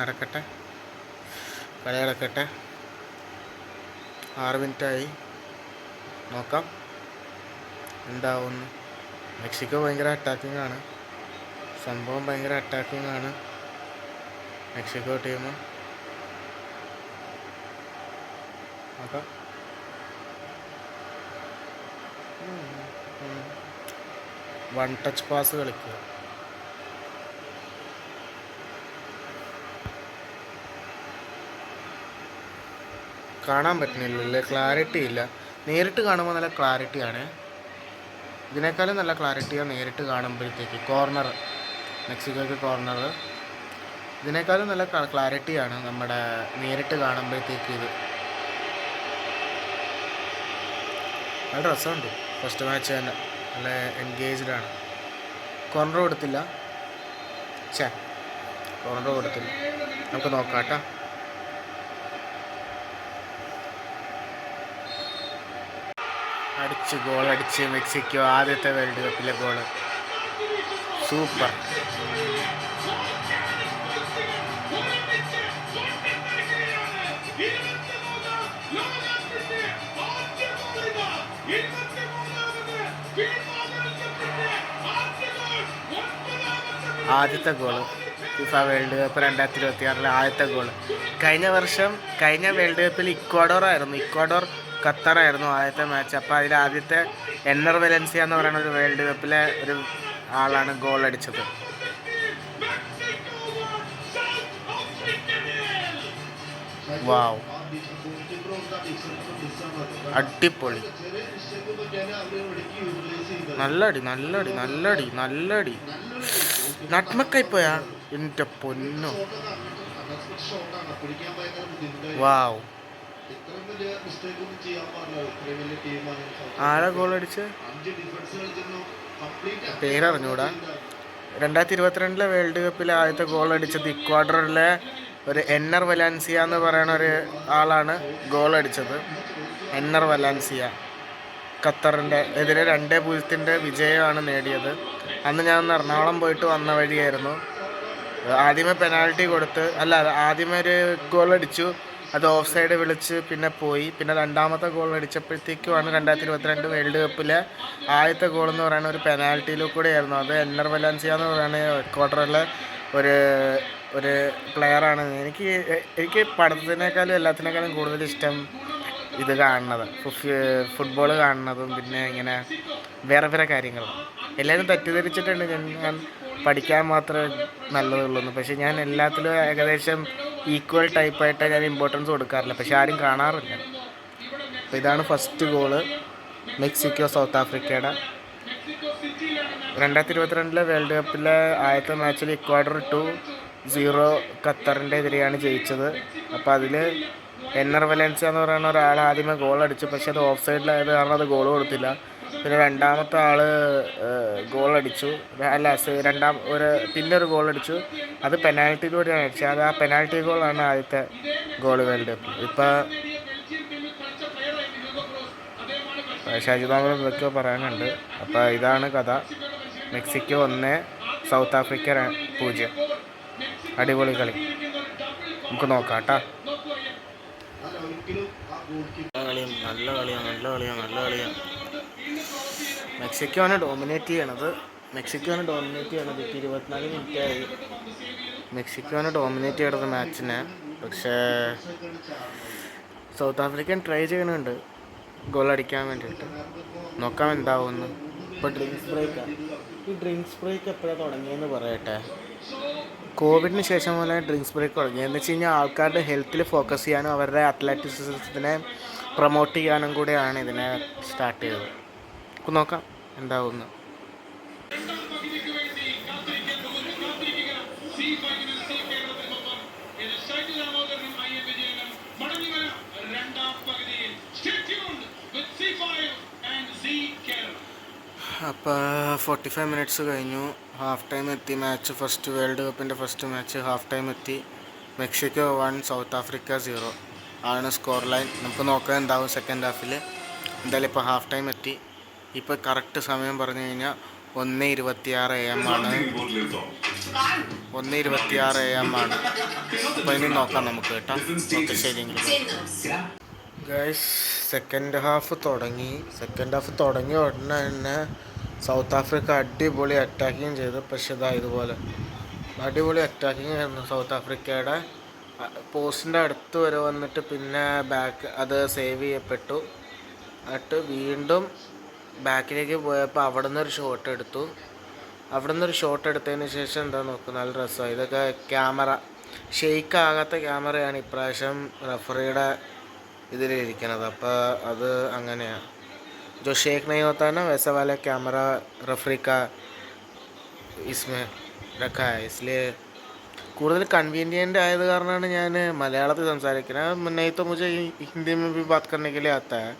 നടക്കട്ടെ. കളി നടക്കട്ടെ. 6 മിനിറ്റായി. നോക്കാം എന്താവുന്നു. മെക്സിക്കോ ഭയങ്കര അറ്റാക്കിംഗ് ആണ്. സംഭവം ഭയങ്കര അറ്റാക്കിംഗ് ആണ് മെക്സിക്കോ ടീം. നോക്കാം. വൺ ടച്ച് പാസ് കളിക്കുക. കാണാൻ പറ്റുന്നില്ലല്ലേ, ക്ലാരിറ്റി ഇല്ല. നേരിട്ട് കാണുമ്പോൾ നല്ല ക്ലാരിറ്റിയാണ്. ഇതിനേക്കാളും നല്ല ക്ലാരിറ്റിയാണ് നേരിട്ട് കാണുമ്പോഴത്തേക്ക്. Corner, മെക്സിക്കോയ്ക്ക് corner. ഇതിനേക്കാളും നല്ല ക്ലാരിറ്റിയാണ് നമ്മുടെ നേരിട്ട് കാണുമ്പോഴത്തേക്ക്. ഇത് നല്ല രസമുണ്ട്. ഫസ്റ്റ് മാച്ച് തന്നെ നല്ല എൻഗേജ്ഡ് ആണ്. കോർണർ കൊടുത്തില്ല, കോർണർ കൊടുത്തില്ല. നമുക്ക് നോക്കാം കേട്ടോ. ഗോളടിച്ച് മെക്സിക്കോ ആദ്യത്തെ വേൾഡ് കപ്പിലെ ഗോള്. സൂപ്പർ. ആദ്യത്തെ ഗോള് ഫിഫ വേൾഡ് കപ്പ് 2026 ആദ്യത്തെ ഗോള്. കഴിഞ്ഞ വേൾഡ് കപ്പിൽ ഇക്വഡോർ ഖത്തറായിരുന്നു ആദ്യത്തെ മാച്ച്. അപ്പോൾ അതിൽ ആദ്യത്തെ എന്നർ വെലൻസിയ എന്ന് പറയുന്ന ഒരു വേൾഡ് കപ്പിലെ ഒരു ആളാണ് ഗോൾ അടിച്ചത്. വാവ്, അടിപൊളി. നല്ലടി. നട്മക്കായി പോയാ എൻ്റെ പൊന്നോ. വാവ്, ആരാ ഗോൾ അടിച്ച് പേരറിഞ്ഞൂടാ. 2022 വേൾഡ് കപ്പിൽ ആദ്യത്തെ ഗോൾ അടിച്ചത് ഇക്വാഡറിലെ ഒരു എന്നർ വലാൻസിയ എന്ന് പറയുന്ന ഒരു ആളാണ് ഗോൾ അടിച്ചത്. എന്നർ വലാൻസിയ ഖത്തറിൻ്റെ എതിരെ 2-0 വിജയമാണ് നേടിയത്. അന്ന് ഞാൻ എറണാകുളം പോയിട്ട് വന്ന വഴിയായിരുന്നു. ആദ്യമേ പെനാൽറ്റി കൊടുത്ത് ആദ്യമേ ഒരു ഗോൾ അടിച്ചു, അത് ഓഫ് സൈഡ് വിളിച്ച് പിന്നെ പോയി. പിന്നെ രണ്ടാമത്തെ ഗോൾ അടിച്ചപ്പോഴത്തേക്കുമാണ് 2022 വേൾഡ് കപ്പിലെ ആദ്യത്തെ ഗോൾ എന്ന് പറയുന്ന ഒരു പെനാൽറ്റിയിലും കൂടെ ആയിരുന്നു. അത് എന്നർ വലാൻസിയ എന്ന് പറയുന്ന ക്വാർട്ടറിലെ ഒരു പ്ലെയറാണ്. എനിക്ക് പഠിത്തത്തിനേക്കാളും എല്ലാത്തിനേക്കാളും കൂടുതൽ ഇഷ്ടം ഇത് കാണുന്നത്, ഫുട്ബോൾ കാണുന്നതും പിന്നെ ഇങ്ങനെ വേറെ കാര്യങ്ങളും. എല്ലാവരും തെറ്റിദ്ധരിച്ചിട്ടുണ്ട് ഞാൻ പഠിക്കാൻ മാത്രമേ നല്ലതുള്ളൂ. പക്ഷേ ഞാൻ എല്ലാത്തിലും ഏകദേശം ഈക്വൽ ടൈപ്പായിട്ട് ഞാൻ ഇമ്പോർട്ടൻസ് കൊടുക്കാറില്ല, പക്ഷെ ആരും കാണാറില്ല. അപ്പോൾ ഇതാണ് ഫസ്റ്റ് ഗോള് മെക്സിക്കോ സൗത്ത് ആഫ്രിക്കയുടെ. 2022 വേൾഡ് കപ്പിലെ ആദ്യത്തെ മാച്ചിൽ ഇക്വാഡർ 2-0 ഖത്തറിൻ്റെ എതിരെയാണ് ജയിച്ചത്. അപ്പോൾ അതിൽ എന്നർ വലൻസിയ എന്ന് പറയുന്ന ഒരാൾ ആദ്യമേ ഗോൾ അടിച്ചു, പക്ഷേ അത് ഓഫ് സൈഡിലായത് കാരണം അത് ഗോൾ കൊടുത്തില്ല. പിന്നെ രണ്ടാമത്തെ ആൾ ഗോൾ അടിച്ചു, പിന്നെ ഒരു ഗോൾ അടിച്ചു, അത് പെനാൽറ്റിയിലൂടെയാണ് അടിച്ചത്. അത് ആ പെനാൽറ്റി ഗോളാണ് ആദ്യത്തെ ഗോൾ വേൾഡ് കപ്പിൽ. ഇപ്പോൾ ഷാജിദ് ഇതൊക്കെ പറയാനുണ്ട്. അപ്പോൾ ഇതാണ് കഥ. Mexico 1, South Africa 0. അടിപൊളി കളി, നമുക്ക് നോക്കാം കേട്ടോ. നല്ല കളിയാണ്. മെക്സിക്കോ ആണ് ഡോമിനേറ്റ് ചെയ്യണത്. 24 മിനിറ്റായി മെക്സിക്കോയാണ് ഡോമിനേറ്റ് ചെയ്യണത് മാച്ചിനെ. പക്ഷേ സൗത്ത് ആഫ്രിക്കൻ ട്രൈ ചെയ്യണുണ്ട് ഗോൾ അടിക്കാൻ വേണ്ടിയിട്ട്. നോക്കാം എന്താവുമെന്ന്. ഇപ്പോൾ ഈ ഡ്രിങ്ക്സ് ബ്രേക്ക് എപ്പോഴാണ് തുടങ്ങിയെന്ന് പറയട്ടെ. കോവിഡിന് ശേഷം പോലെ ഡ്രിങ്ക്സ് ബ്രേക്ക് തുടങ്ങി. എന്ന് വെച്ച് കഴിഞ്ഞാൽ ആൾക്കാരുടെ ഹെൽത്തിൽ ഫോക്കസ് ചെയ്യാനും അവരുടെ അത്ലറ്റിസിസത്തിനെ പ്രൊമോട്ട് ചെയ്യാനും കൂടെയാണ് ഇതിനെ സ്റ്റാർട്ട് ചെയ്തത്. നമുക്ക് നോക്കാം എന്താവുമെന്ന്. അപ്പോൾ 45 മിനിറ്റ്സ് കഴിഞ്ഞു. ഹാഫ് ടൈം എത്തി. മാച്ച് ഫസ്റ്റ് വേൾഡ് കപ്പിൻ്റെ ഫസ്റ്റ് മാച്ച് ഹാഫ് ടൈം എത്തി. മെക്സിക്കോ 1 സൗത്ത് ആഫ്രിക്ക 0 ആണ് സ്കോർ ലൈൻ. നമുക്ക് നോക്കാം എന്താവും സെക്കൻഡ് ഹാഫിൽ. എന്തായാലും ഇപ്പോൾ ഹാഫ് ടൈം എത്തി. ഇപ്പോൾ കറക്റ്റ് സമയം പറഞ്ഞു കഴിഞ്ഞാൽ 1:26 AM ആണ്. 1:26 AM ആണ്. അപ്പോൾ ഇനി നോക്കാം നമുക്ക് കേട്ടോ. ഓക്കെ, ശരിയെങ്കിലും ഗൈസ്, സെക്കൻഡ് ഹാഫ് തുടങ്ങിയ ഉടനെ തന്നെ സൗത്ത് ആഫ്രിക്ക അടിപൊളി അറ്റാക്കിങ് ചെയ്തു. പക്ഷേ ഇതുപോലെ അടിപൊളി അറ്റാക്കിങ് ആയിരുന്നു സൗത്ത് ആഫ്രിക്കയുടെ പോസ്റ്റിൻ്റെ അടുത്ത് വരെ വന്നിട്ട് പിന്നെ ബാക്ക് അത് സേവ് ചെയ്യപ്പെട്ടു. എന്നിട്ട് വീണ്ടും ബാക്കിലേക്ക് പോയപ്പോൾ അവിടെ നിന്നൊരു ഷോട്ട് എടുത്തു. അവിടെ നിന്നൊരു ഷോട്ട് എടുത്തതിന് ശേഷം എന്താ നോക്കുക, നല്ല രസമാണ്. ഇതൊക്കെ ക്യാമറ ഷെയ്ക്ക് ആകാത്ത ക്യാമറയാണ് ഇപ്രാവശ്യം റഫറിയുടെ ഇതിലിരിക്കുന്നത്. അപ്പോൾ അത് അങ്ങനെയാണ്. जो शेक नहीं होता है ना वैसा वाला कैमरा रेफरी का इसमें रखा है. इसलिए കൂടുതൽ കൺवीनियंट ആയത് കാരണമാണ് ഞാൻ മലയാളത്തിൽ സംസാരിക്കുന്നത്. नहीं तो मुझे हिंदी में भी बात करने के लिए आता है.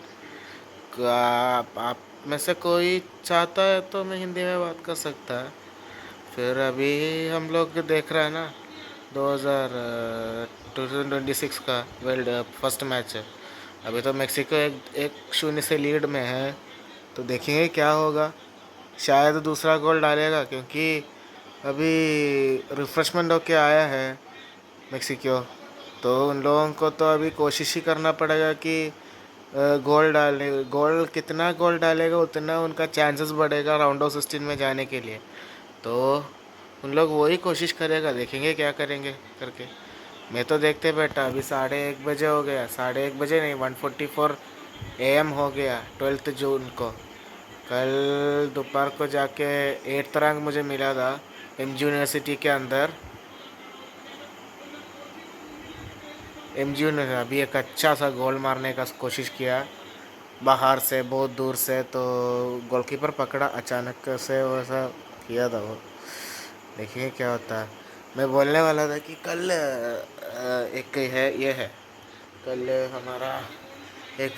आप में से कोई चाहता है तो मैं हिंदी में बात कर सकता है. फिर अभी हम लोग देख रहे हैं ना 2026 का वर्ल्ड फर्स्ट मैच है. अभी तो मेक्सिको 1-0 से लीड में है. तो देखेंगे क्या होगा. शायद दूसरा गोल डालेगा क्योंकि अभी रिफ्रेशमेंट होके आया है मेक्सिको. तो उन लोगों को तो अभी कोशिश ही करना पड़ेगा कि कितना गोल डालेगा उतना उनका चांसेस बढ़ेगा राउंड ऑफ 16 में जाने के लिए. तो उन लोग वही कोशिश करेगा. देखेंगे क्या करेंगे करके. मैं तो देखते बैठा. अभी 1:30 बजे हो गया. 1:30 बजे नहीं 1:44 AM हो गया 12 जून को. कल दोपहर को जाके 8th रैंक मुझे मिला था MG यूनिवर्सिटी के अंदर. MG यूनिवर्सिटी अभी एक अच्छा सा गोल मारने का कोशिश किया बाहर से बहुत दूर से. तो गोलकीपर पकड़ा अचानक से वैसा किया था वो. देखिए क्या होता है. मैं बोलने वाला था कि कल एक है ये है कल हमारा एक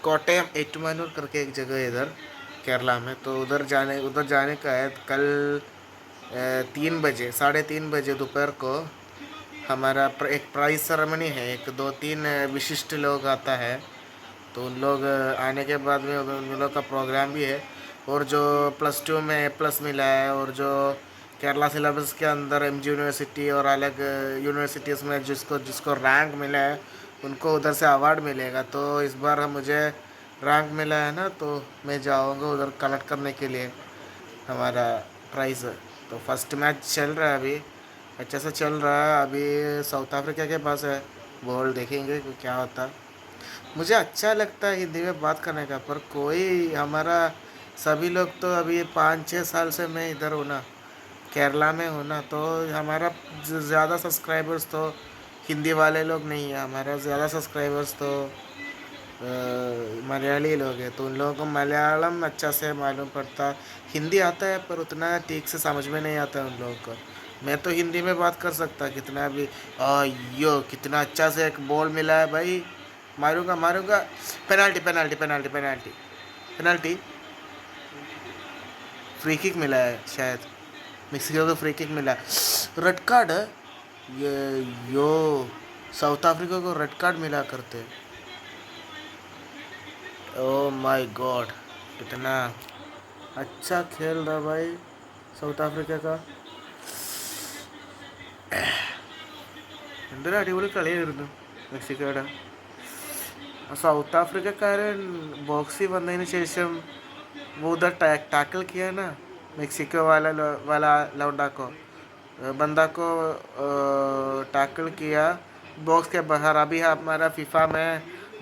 कोटयम एटमानूर करके एक जगह इधर केरला में. तो उधर जाने का है. कल 3 बजे 3:30 बजे दोपहर को हमारा एक प्राइज़ सेरेमनी है. 1-2-3 विशिष्ट लोग आता है. तो उन लोग आने के बाद में उन लोग का प्रोग्राम भी है. और जो +2 में A+ मिला है और जो केरला सिलेबस के अंदर MG यूनिवर्सिटी और अलग यूनिवर्सिटीज़ में जिसको रैंक मिला है उनको उधर से अवार्ड मिलेगा. तो इस बार मुझे रैंक मिला है ना, तो मैं जाऊंगा उधर कलेक्ट करने के लिए हमारा प्राइज़. तो फर्स्ट मैच चल रहा है अभी. अच्छा सा चल रहा है. अभी साउथ अफ्रीका के पास है बॉल. देखेंगे क्या होता. मुझे अच्छा लगता है हिंदी में बात करने का. पर कोई हमारा सभी लोग तो अभी 5-6 साल से मैं इधर हूँ ना, केरला में हूँ ना. तो हमारा ज़्यादा सब्सक्राइबर्स तो हिंदी वाले लोग नहीं है. हमारा ज़्यादा सब्सक्राइबर्स तो मलयाली लोग हैं. तो उन लोगों को मलयालम अच्छा से मालूम पड़ता. हिंदी आता है पर उतना ठीक से समझ में नहीं आता उन लोगों को. मैं तो हिंदी में बात कर सकता कितना भी. यो कितना अच्छा से एक बॉल मिला है भाई. मारूंगा. पेनाल्टी फ्री किक मिला है शायद. मेक्सिको को फ्री किक मिला. रेड कार्ड यो साउथ अफ्रीका को रेड कार्ड मिला करते. Oh my God. कितना अच्छा खेल रहा भाई साउथ अफ्रीका का. എന്തൊരു അടിപൊളി കളിയായിരുന്നു മെക്സിക്കോയുടെ. സൗത്ത് അഫ്രിക്കക്കാരൻ ബോക്സിൽ വന്നതിന് ശേഷം वो उधर टैकल किया ना मेक्सिको वाला लौंडा को बंदा को टैकल किया बॉक्स के बाहर. अभी हमारा फीफा में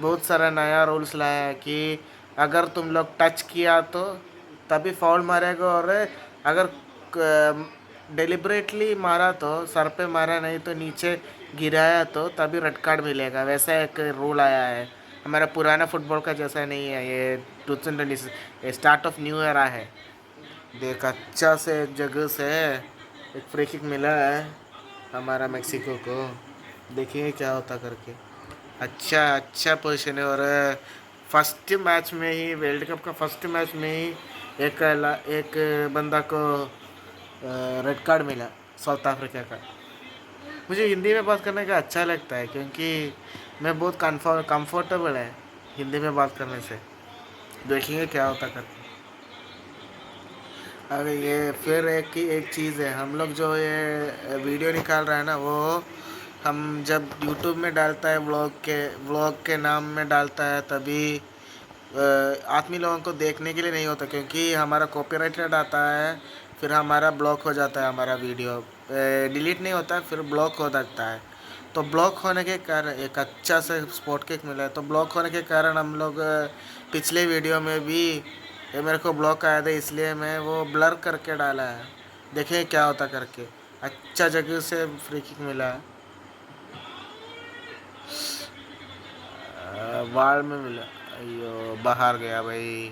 बहुत सारा नया रूल्स लाया है कि अगर तुम लोग टच किया तो तभी फाउल मारेगा. और अगर डिलिबरेटली मारा तो सर पे मारा, नहीं तो नीचे गिराया तो तभी रेड कार्ड मिलेगा. वैसा एक रूल आया है. हमारा पुराना फुटबॉल का जैसा नहीं है. ये 2020 स्टार्ट ऑफ न्यू ईरा है. देख अच्छा से एक जगह से एक फ्री किक मिला है हमारा मेक्सिको को. देखिए क्या होता करके. अच्छा पोजीशन है. और फर्स्ट मैच में ही वर्ल्ड कप का फर्स्ट मैच में ही एक बंदा को रेड कार्ड मिला साउथ अफ्रीका का. मुझे हिंदी में बात करने का अच्छा लगता है क्योंकि मैं बहुत कंफर्टेबल है हिंदी में बात करने से. देखेंगे क्या होता करके. अगर ये फिर एक चीज़ है. हम लोग जो ये वीडियो निकाल रहा है ना, वो हम जब यूट्यूब में डालता है व्लॉग के नाम में डालता है तभी आदमी लोगों को देखने के लिए नहीं होता क्योंकि हमारा कॉपीराइट आता है. फिर हमारा ब्लॉक हो जाता है. हमारा वीडियो डिलीट नहीं होता फिर ब्लॉक हो जाता है. तो ब्लॉक होने के कारण एक अच्छा से स्पॉट केक मिला है। तो ब्लॉक होने के कारण हम लोग पिछले वीडियो में भी ये मेरे को ब्लॉक आया था, इसलिए मैं वो ब्लर करके डाला है। देखें क्या होता करके। अच्छा जगह से फ्री किक मिला है, वाल में मिला। अयो बाहर गया भाई।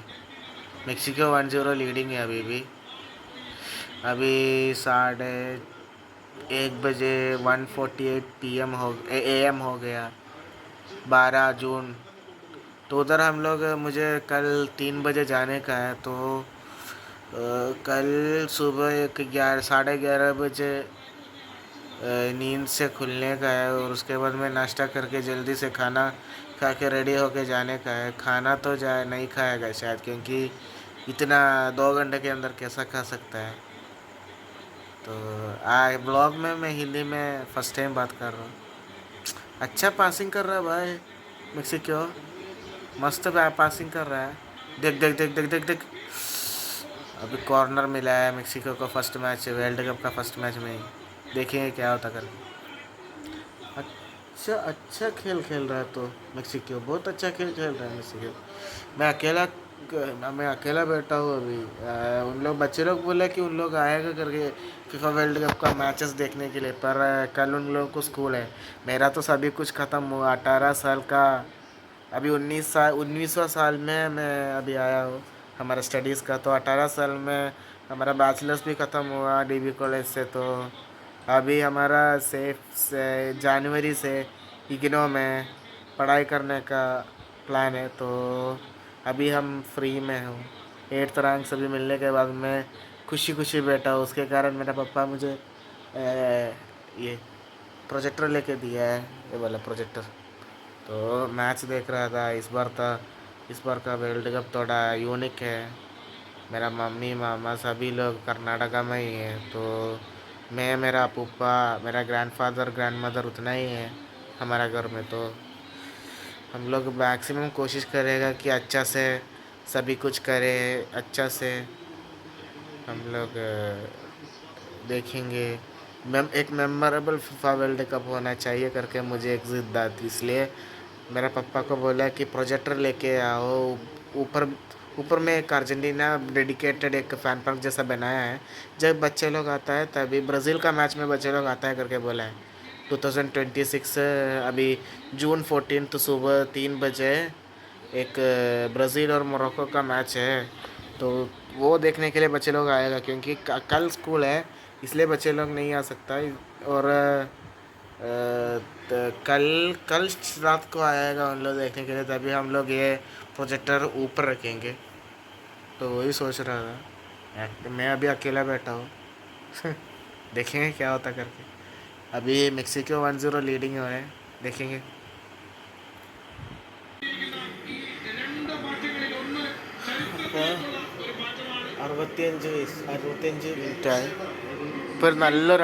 मेक्सिको 1-0 लीडिंग है अभी भी। अभी 1:30 बजे 1:48 PM हो AM हो गया, 12 जून। तो उधर हम लोग मुझे कल 3 बजे जाने का है। तो कल सुबह 11:30 बजे नींद से खुलने का है, और उसके बाद मैं नाश्ता करके जल्दी से खाना खा के रेडी होके जाने का है। खाना तो नहीं खाएगा शायद, क्योंकि इतना 2 घंटे के अंदर कैसा खा सकता है। तो ब्लॉग में मैं हिंदी में फर्स्ट टाइम बात कर रहा हूँ। अच्छा पासिंग कर रहा है भाई मेक्सिको, मस्त पासिंग कर रहा है। देख देख देख देख देख देख। अभी कॉर्नर मिला है मेक्सिको को फर्स्ट मैच, वर्ल्ड कप का फर्स्ट मैच में ही। देखेंगे क्या होता करके। अच्छा खेल खेल रहा है तो मेक्सिको, बहुत अच्छा खेल खेल रहा है मेक्सिको। मैं अकेला बैठा हूँ अभी। उन लोग बच्चे लोग बोले कि उन लोग आएगा करके फीफा वर्ल्ड कप का मैचेस देखने के लिए, पर कल उन लोगों को स्कूल है। मेरा तो सभी कुछ ख़त्म हुआ। 18 साल का, अभी 19वां साल में मैं अभी आया हूँ हमारा स्टडीज़ का। तो 18 साल में हमारा बैचलर्स भी ख़त्म हुआ DB कॉलेज से। तो अभी हमारा सेफ से जनवरी से इग्नो में पढ़ाई करने का प्लान है। तो अभी हम फ्री में हूँ। 8th रैंक सभी मिलने के बाद मैं खुशी खुशी बैठा हूँ। उसके कारण मेरा पापा मुझे ये प्रोजेक्टर लेके दिया है, ये वाला प्रोजेक्टर। तो मैच देख रहा था। इस बार का वर्ल्ड कप थोड़ा यूनिक है। मेरा मम्मी मामा सभी लोग कर्नाटका में ही है। तो मैं, मेरा पुप्पा, मेरा ग्रैंडफादर ग्रैंडमदर उतना ही है हमारा घर में। तो हम लोग मैक्सिमम कोशिश करेगा कि अच्छा से सभी कुछ करें। अच्छा से हम लोग देखेंगे। एक मेमोरेबल फीफा वर्ल्ड कप होना चाहिए करके मुझे एक जिद आती। इसलिए मेरा पापा को बोला कि प्रोजेक्टर लेके आओ। ऊपर में एक अर्जेंटीना डेडिकेटेड एक फैन पार्क जैसा बनाया है। जब बच्चे लोग आता है तभी ब्राज़ील का मैच में बच्चे लोग आता है करके बोला है। 2026 अभी जून 14 तो सुबह 3 बजे एक ब्राज़ील और मोरक्को का मैच है। तो वो देखने के लिए बच्चे लोग आएगा, क्योंकि कल स्कूल है इसलिए बच्चे लोग नहीं आ सकता। और कल रात को आएगा उन लोग देखने के लिए, तभी हम लोग ये प्रोजेक्टर ऊपर रखेंगे। तो वही सोच रहा था। मैं अभी अकेला बैठा हूँ देखेंगे क्या होता करके। अभी मेक्सिको 1-0 लीडिंग हो है, देखेंगे। അപ്പോൾ 65 മിനിറ്റായി. ഇപ്പോൾ ഒരു നല്ലൊരു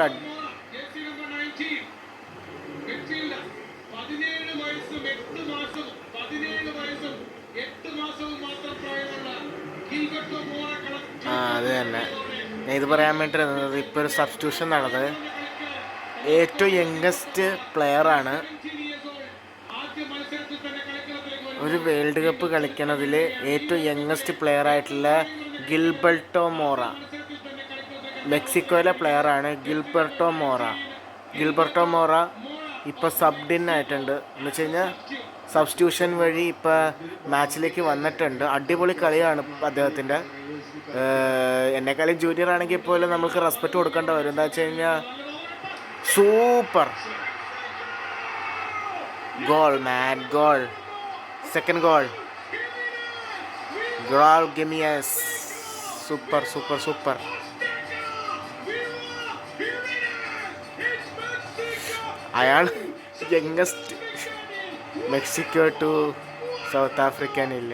അത് തന്നെ ഞാൻ ഇത് പറയാൻ വേണ്ടി ഇരുന്നത്. ഇപ്പോൾ ഒരു സബ്സ്റ്റിറ്റ്യൂഷൻ നടന്നത്. ഏറ്റവും യങ്ങസ്റ്റ് പ്ലെയറാണ് ഒരു വേൾഡ് കപ്പ് കളിക്കണതിൽ ഏറ്റവും യങ്ങസ്റ്റ് പ്ലെയറായിട്ടുള്ള ഗിൽബർട്ടോ മോറ. മെക്സിക്കോയിലെ പ്ലെയറാണ് ഗിൽബർട്ടോ മോറ ഇപ്പോൾ സബ്ഡ് ഇൻ ആയിട്ടുണ്ട്. എന്ന് വെച്ച് കഴിഞ്ഞാൽ സബ്സ്റ്റിറ്റ്യൂഷൻ വഴി ഇപ്പോൾ മാച്ചിലേക്ക് വന്നിട്ടുണ്ട്. അടിപൊളി കളിയാണ് അദ്ദേഹത്തിൻ്റെ. എന്നെക്കാളും ജൂനിയർ ആണെങ്കിൽ പോലും നമുക്ക് റെസ്പെക്റ്റ് കൊടുക്കേണ്ട വരും. എന്താ വെച്ച് കഴിഞ്ഞാൽ super goal, man, goal. Second goal. Raul Jimenez. Super. അയാൾ യങ്ങസ്റ്റ് മെക്സിക്കോ ടു സൗത്ത് ആഫ്രിക്കനില്ല.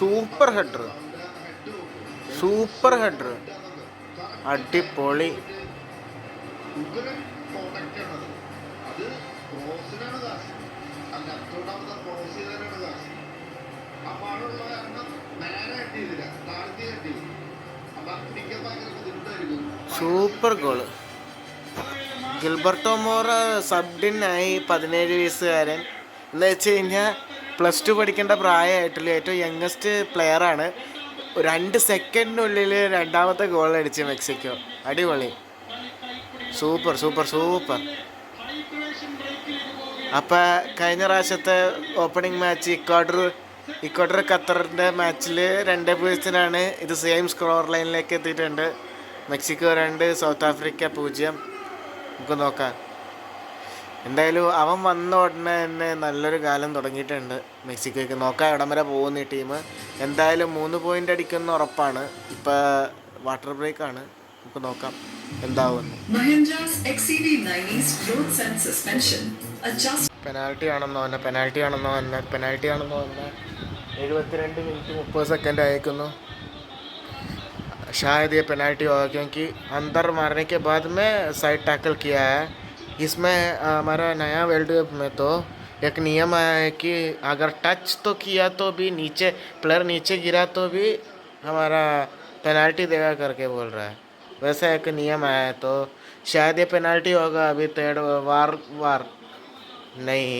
സൂപ്പർ ഹെഡർ, സൂപ്പർ ഹെഡർ, അടിപൊളി. Super goal. ഗിൽബർട്ടോ മോറ സബ്ഡിനായി 17 വയസ്സുകാരൻ എന്ന് വെച്ച് കഴിഞ്ഞാൽ +2 പഠിക്കേണ്ട പ്രായമായിട്ടുള്ള ഏറ്റവും യങ്ങസ്റ്റ് പ്ലെയറാണ്. 2 സെക്കൻഡിനുള്ളിൽ രണ്ടാമത്തെ ഗോൾ അടിച്ച് മെക്സിക്കോ. അടിപൊളി, സൂപ്പർ സൂപ്പർ സൂപ്പർ. അപ്പോൾ കഴിഞ്ഞ പ്രാവശ്യത്തെ ഓപ്പണിംഗ് മാച്ച് ഇക്വാഡർ ഖത്തറിൻ്റെ മാച്ചിൽ 2-0 ഇത് സെയിം സ്കോർ ലൈനിലേക്ക് എത്തിയിട്ടുണ്ട്. Mexico 2, south Africa 0. നമുക്ക് നോക്കാം. എന്തായാലും അവൻ വന്ന ഉടനെ തന്നെ നല്ലൊരു കാലം തുടങ്ങിയിട്ടുണ്ട് മെക്സിക്കോയ്ക്ക്. നോക്കാം ഇടം വരെ പോകുന്ന ഈ ടീം. എന്തായാലും 3 പോയിൻ്റ് അടിക്കുന്ന ഉറപ്പാണ്. ഇപ്പോൾ വാട്ടർ ബ്രേക്കാണ്, നമുക്ക് നോക്കാം എന്താവുമെന്ന്. പെനാൽറ്റി ആണെന്നോ തന്നെ 72 മിനിറ്റ് 30 സെക്കൻഡ് അയക്കുന്നു. शायद ये पेनल्टी होगा क्योंकि अंदर मारने के बाद में साइड टैकल किया है. इसमें हमारा नया वर्ल्ड कप में तो एक नियम आया है कि अगर टच तो किया तो भी प्लेयर नीचे गिरा तो भी हमारा पेनल्टी देगा करके बोल रहा है. वैसा एक नियम आया है, तो शायद ये पेनल्टी होगा. अभी थर्ड वार नहीं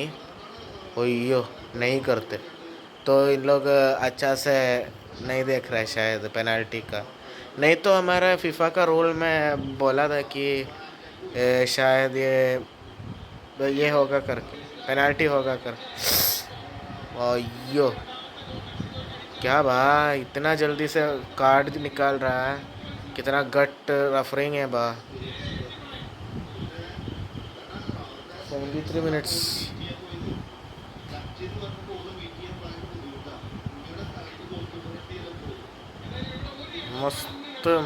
ओयो नहीं करते तो इन लोग अच्छा से नहीं देख रहे शायद पेनल्टी का. नहीं तो हमारा फीफा का रूल में बोला था कि शायद ये होगा करके पेनल्टी होगा कर. अयो क्या भाई, इतना जल्दी से कार्ड निकाल रहा है, कितना गट रफरिंग है बा. 73 मिनट्स.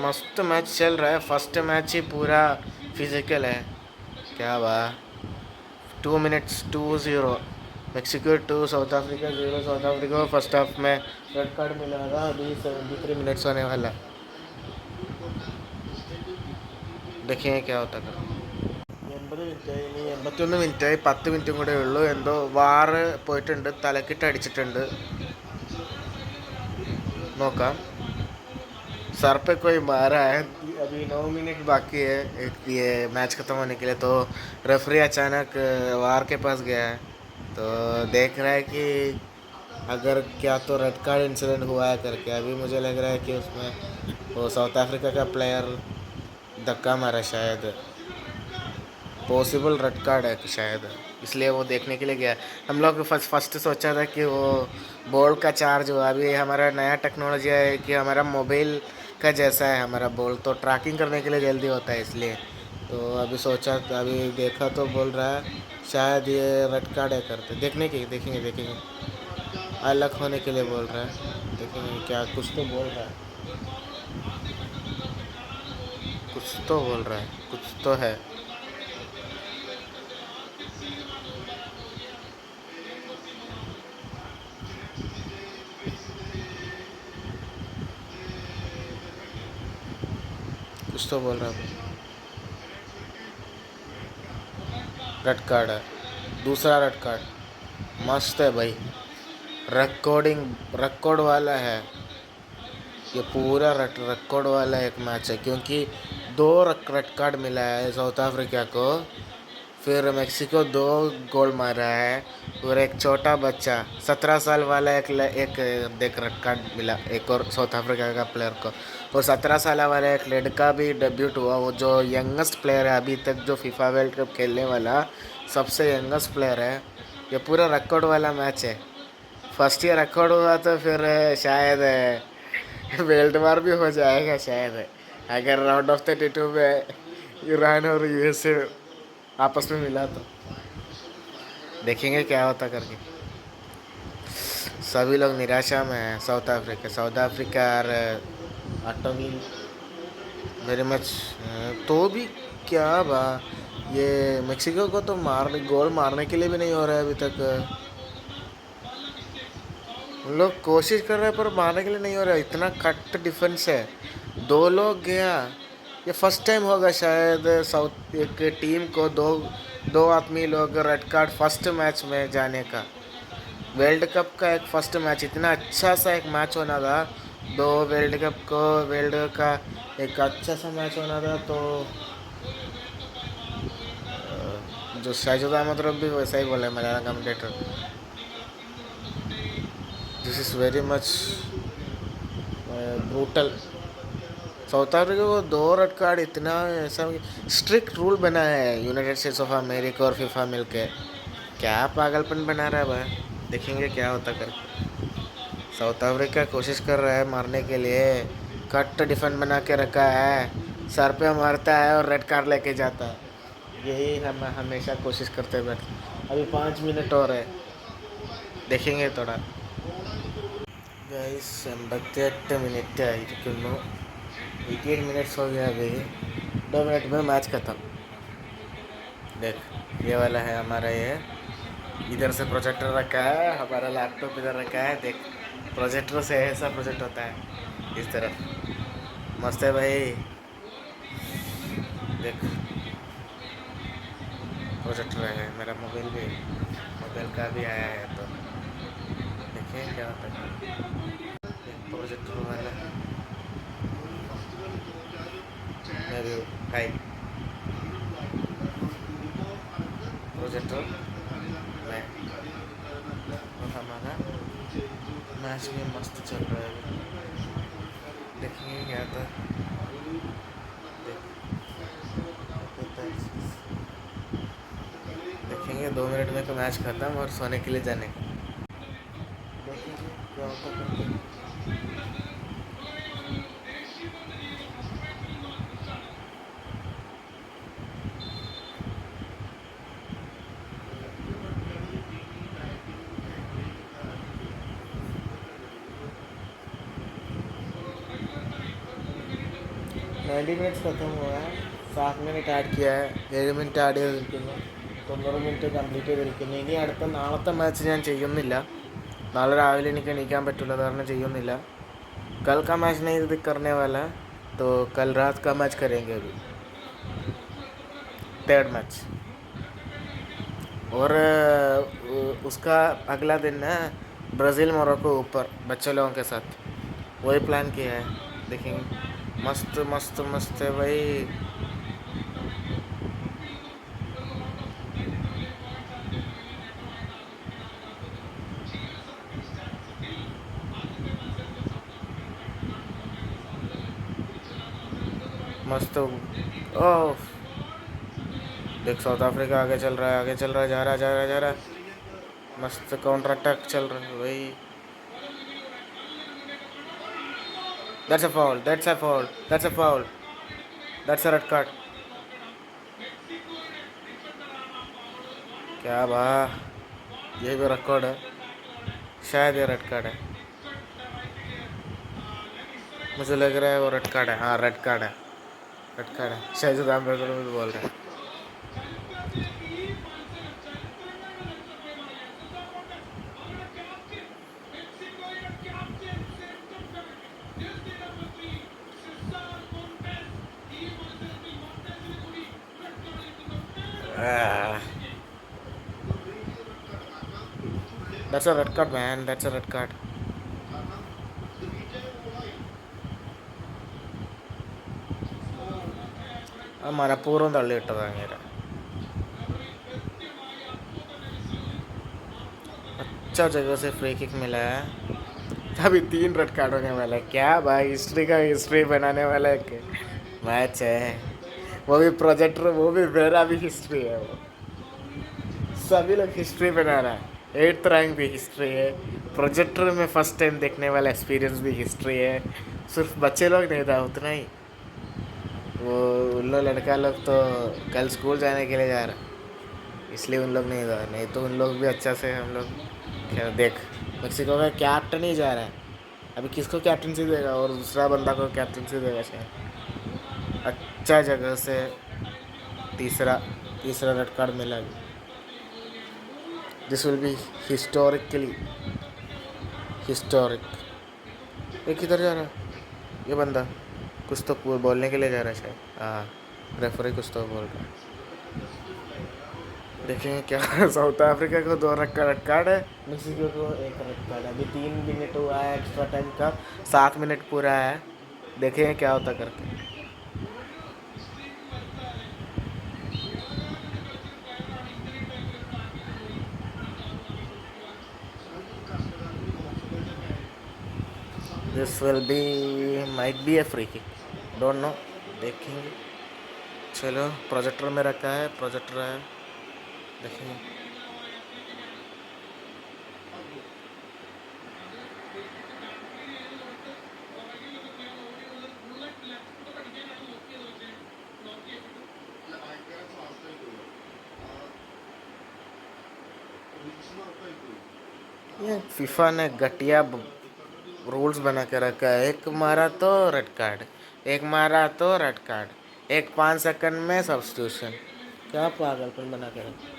मस्त मैच चल रहा है. फर्स्ट मैच ही पूरा फिजिकल है. क्या बात. 2 minutes 2-0 Mexico 2 south Africa 0. South Africa को फर्स्ट हाफ में रेड कार्ड मिला था. अभी 73 मिनट्स होने वाला. देखिए क्या होता है. 80 മിനിറ്റായി, ഇനി 81 മിനിറ്റായി. 10 മിനിറ്റും കൂടെ ഉള്ളൂ. എന്തോ വാറ് പോയിട്ടുണ്ട്, തലക്കിട്ട് അടിച്ചിട്ടുണ്ട്. നോക്കാം. सर पे कोई मारा है. अभी 9 मिनट बाकी है ये मैच ख़त्म होने के लिए. तो रेफरी अचानक वार के पास गया है, तो देख रहा है कि अगर क्या तो रेड कार्ड इंसिडेंट हुआ है करके. अभी मुझे लग रहा है कि उसमें वो साउथ अफ्रीका का प्लेयर धक्का मारा शायद. पॉसिबल रेड कार्ड है शायद, इसलिए वो देखने के लिए गया. हम लोग फर्स्ट सोचा था कि वो बॉल का चार्ज हुआ. अभी हमारा नया टेक्नोलॉजी है कि हमारा मोबाइल का जैसा है हमारा बॉल, तो ट्रैकिंग करने के लिए जल्दी होता है इसलिए. तो अभी सोचा, अभी देखा तो बोल रहा है शायद ये रेड कार्ड है करते. देखेंगे अलग होने के लिए बोल रहा है. देखेंगे क्या कुछ तो बोल रहा है, कुछ तो है. कुछ तो बोल रहा है. रेड कार्ड है, दूसरा रेड कार्ड. मस्त है भाई, रिकॉर्ड वाला है ये पूरा. रिकॉर्ड वाला एक मैच है क्योंकि 2 रेड कार्ड मिला है साउथ अफ्रीका को. फिर मेक्सिको 2 गोल मारा है. और एक छोटा बच्चा 17 साल वाला एक रेड कार्ड मिला एक और साउथ अफ्रीका का प्लेयर को. और 17 साल वाला एक लड़का भी डेब्यूट हुआ. वो जो यंगेस्ट प्लेयर है अभी तक जो फीफा वर्ल्ड कप खेलने वाला सबसे यंगेस्ट प्लेयर है. ये पूरा रिकॉर्ड वाला मैच है. फर्स्ट ईयर रिकॉर्ड हुआ तो फिर शायद वर्ल्ड वार भी हो जाएगा शायद, अगर राउंड ऑफ 32 में ईरान और यूएसए आपस में मिला तो. देखेंगे क्या होता करके. सभी लोग निराशा में हैं. साउथ अफ्रीका और अटोमी वेरी मच. तो भी क्या बा, ये मेक्सिको को तो गोल मारने के लिए भी नहीं हो रहा है अभी तक. उन लोग कोशिश कर रहे हैं पर मारने के लिए नहीं हो रहा, इतना कट डिफेंस है। 2 लोग गया, ये फर्स्ट टाइम होगा शायद साउथ एक टीम को दो आदमी लोग रेड कार्ड फर्स्ट मैच में जाने का। वर्ल्ड कप का एक फर्स्ट मैच, इतना अच्छा सा एक मैच होना था। वर्ल्ड का एक अच्छा सा मैच होना था, तो जो शाहिद अहमद भी वैसा ही बोला है Malayalam commentator, this is very much brutal. South Africa को 2 रेड कार्ड, इतना ऐसा स्ट्रिक्ट रूल बनाया है यूनाइटेड स्टेट्स ऑफ अमेरिका और फीफा मिलके। क्या पागलपन बना रहा है भाई, देखेंगे क्या होता कर। साउथ अफ्रीका कोशिश कर रहा है मारने के लिए, कट डिफेंड बना के रखा है, सर पे मारता है और रेड कार्ड लेके जाता है। यही हम हमेशा कोशिश करते बैठे। अभी 5 मिनट और है, देखेंगे थोड़ा। ഗൈസ് 88 മിനിറ്റ് ആയിരിക്കുന്നു, 88 मिनट्स हो गया अभी, 2 मिनट में मैच खत्म। देख ये वाला है हमारा, ये इधर से प्रोजेक्टर रखा है, हमारा लैपटॉप इधर रखा है। देख प्रोजेक्टर से ऐसा प्रोजेक्ट होता है इस तरफ, मस्त है भाई। देख प्रोजेक्टर है, मेरा मोबाइल का भी आया है, तो देखिए क्या होता है। प्रोजेक्टर वाला हाई प्रोजेक्टर में, और हमारा मैच भी मस्त चल रहा है। देखेंगे क्या था, देखेंगे 2 मिनट में तो मैच खत्म और सोने के लिए जाने का। देखेंगे क्या होता है। 90 मिनट्स खत्म हुआ है, 7 മിനിറ്റ് ആഡ് किया है, 7 മിനിറ്റ് ആഡ് ചെയ്തിരിക്കുന്നു, 90 മിനിറ്റ് കംപ്ലീറ്റ് ചെയ്തിരിക്കുന്നു. ഇനി നാളത്തെ മാച്ച് ഞാൻ ചെയ്യുന്നില്ല, നാളെ രാവിലെ എനിക്ക് എണീക്കാൻ പറ്റില്ല, കാരണം ചെയ്യുന്നില്ല. कल का मैच नहीं करने वाला, तो कल रात का मैच करेंगे अभी, 3rd मैच। और उसका अगला दिन है ब्राज़ील मोरक्को ऊपर बच्चे लोगों के साथ, वही प्लान किया है। देखेंगे, मस्त मस्त मस्त है भाई। मस्त। ओह देख साउथ अफ्रीका आगे चल रहा है, जा रहा है। मस्त काउंटर अटैक चल रहा है भाई। That's a foul. That's a red card. क्या बा, ये भी रिकॉर्ड है, शायद ये रेड कार्ड है, मुझे लग रहा है वो रेड कार्ड है। हाँ रेड कार्ड है, शायद भी बोल रहे हैं। That's a red card, man. That's a red card. മനഃപൂർവ്വം തള്ളിയിട്ടതാ അങ്ങേരെ. अच्छा जगह से फ्री किक मिला है, अभी 3 रेड कार्ड होने वाला है। क्या भाई, हिस्ट्री बनाने वाला एक मैच है, वो भी प्रोजेक्टर, वो भी मेरा भी हिस्ट्री है। वो सभी लोग हिस्ट्री बना रहा है, 8th रैंक भी हिस्ट्री है, प्रोजेक्टर में फर्स्ट टाइम देखने वाला एक्सपीरियंस भी हिस्ट्री है। सिर्फ बच्चे लोग नहीं था उतना ही, वो उन लोग लड़का लोग तो कल स्कूल जाने के लिए जा रहा, इसलिए उन लोग नहीं था, नहीं तो उन लोग भी अच्छा से हम लोग क्या। देख मेक्सिको का कैप्टन ही जा रहा है, अभी किसको कैप्टनसी देगा, और दूसरा बंदा को कैप्टनसी देगा शायद। अच्छा जगह से तीसरा रेड कार्ड मिला। This will be historic. ये किधर जा रहा है ये बंदा? कुछ तो बोलने के लिए जा रहा है शायद। हाँ, रेफरी कुछ तो बोल रहा है। देखेंगे क्या। साउथ अफ्रीका को 2 रेड कार्ड है, मेक्सिको को 1 रेड कार्ड है। अभी 3 मिनट हुआ है एक्स्ट्रा टाइम का, 7 मिनट पूरा है। देखेंगे क्या होता करके। This will be might be A free kick, don't know, देखेंगे। चलो प्रोजेक्टर में रखा है, प्रोजेक्टर है, देखेंगे। ये फीफा ने घटिया रूल्स बना के रखा है। एक मारा तो रेड कार्ड, एक मारा तो रेड कार्ड, एक 5 सेकंड में सब्स्टिट्यूशन। क्या पागलपन बना के रखा।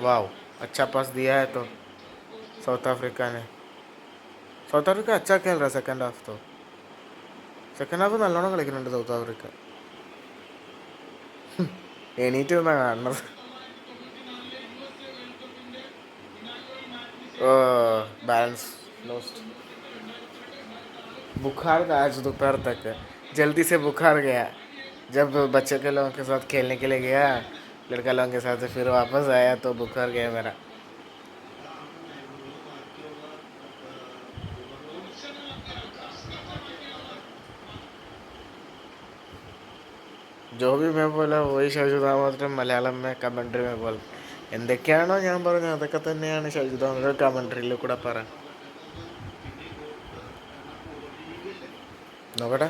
वाह, अच्छा पास दिया है तो साउथ अफ्रीका ने। സൗത്ത് ആഫ്രിക്ക अच्छा खेल रहा സെക്കൻഡ് ഹാഫ് तो സെക്കൻഡ് ഹാഫ് നല്ലോണം കളിക്കുന്നുണ്ട് സൗത്ത് ആഫ്രിക്ക. എണീറ്റ് നിന്നാ കാണുന്നത്. Balance lost. बुखार था आज दोपहर तक, जल्दी से बुखार गया। जब बच्चे के लोगों के साथ खेलने के लिए गया, लड़का लोगों के साथ, फिर वापस आया तो बुखार गया मेरा. जो भी मैं बोला वही ഷൈജുദാമോദരൻ മലയാളം കമൻട്രി പോലെ എന്തൊക്കെയാണോ ഞാൻ പറഞ്ഞത് അതൊക്കെ തന്നെയാണ് ഷൈജുദാമോദരൻ കമൻട്രിയിൽ കൂടെ പറ. നോക്കട്ടെ.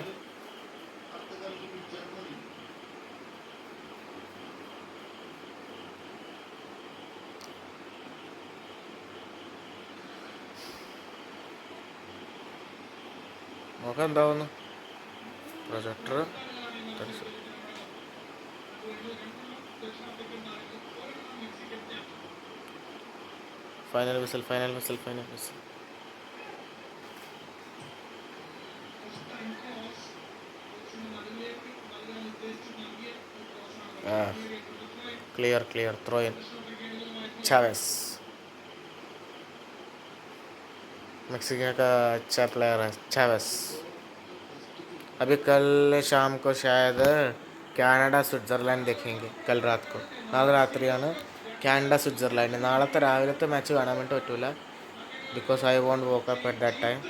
നോക്കാം എന്താവുന്നു. Projector final whistle, final whistle, final whistle. Clear clear throw in. Chavez Mexico का अच्छा प्लेयर है चावेस. अभी कल शाम को शायद കാനഡ സ്വിറ്റ്സർലാൻഡ് देखेंगे. कल रात को, നാളെ രാത്രിയാണ് കാനഡ സ്വിറ്റ്സർലാൻഡ്. നാളത്തെ രാവിലത്തെ മാച്ച് കാണാൻ വേണ്ടി പറ്റൂല, because I won't wake up at that time.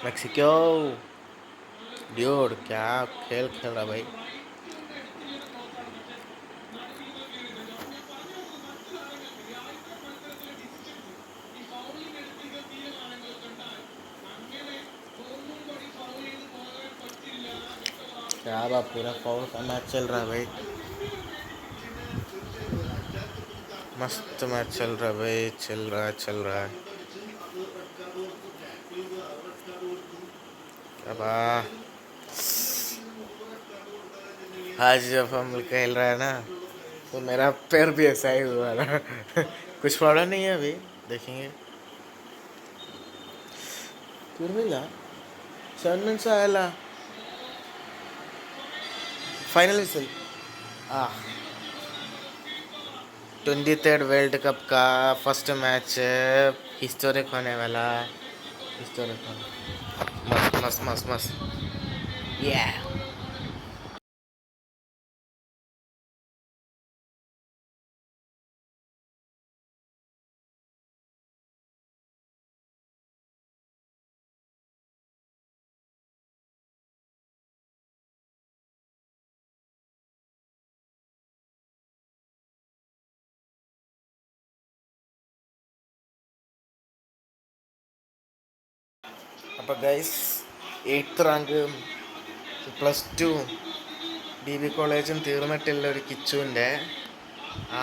Mexico dude क्या खेल खेल रहा भाई. क्या बात, पूरा फाउल का मैच चल रहा है भाई. मस्त मैच चल रहा है भाई, चल रहा है. अब आज जब हम खेल रहे हैं ना तो मेरा पैर भी ऐसा ही हुआ ना. कुछ पड़ा नहीं है अभी, देखेंगे. कुर्मिला सन्नन आयला final whistle. 23rd world cup का फर्स्ट मैच हिस्टोरिक होने वाला. हिस्टोरिक होने. मस्त मस्त मस्त मस्त. Yeah. അപ്പോൾ ഗൈസ് 8th റാങ്ക് +2 DB കോളേജും തീർന്നിട്ടുള്ള ഒരു കിച്ചുവിൻ്റെ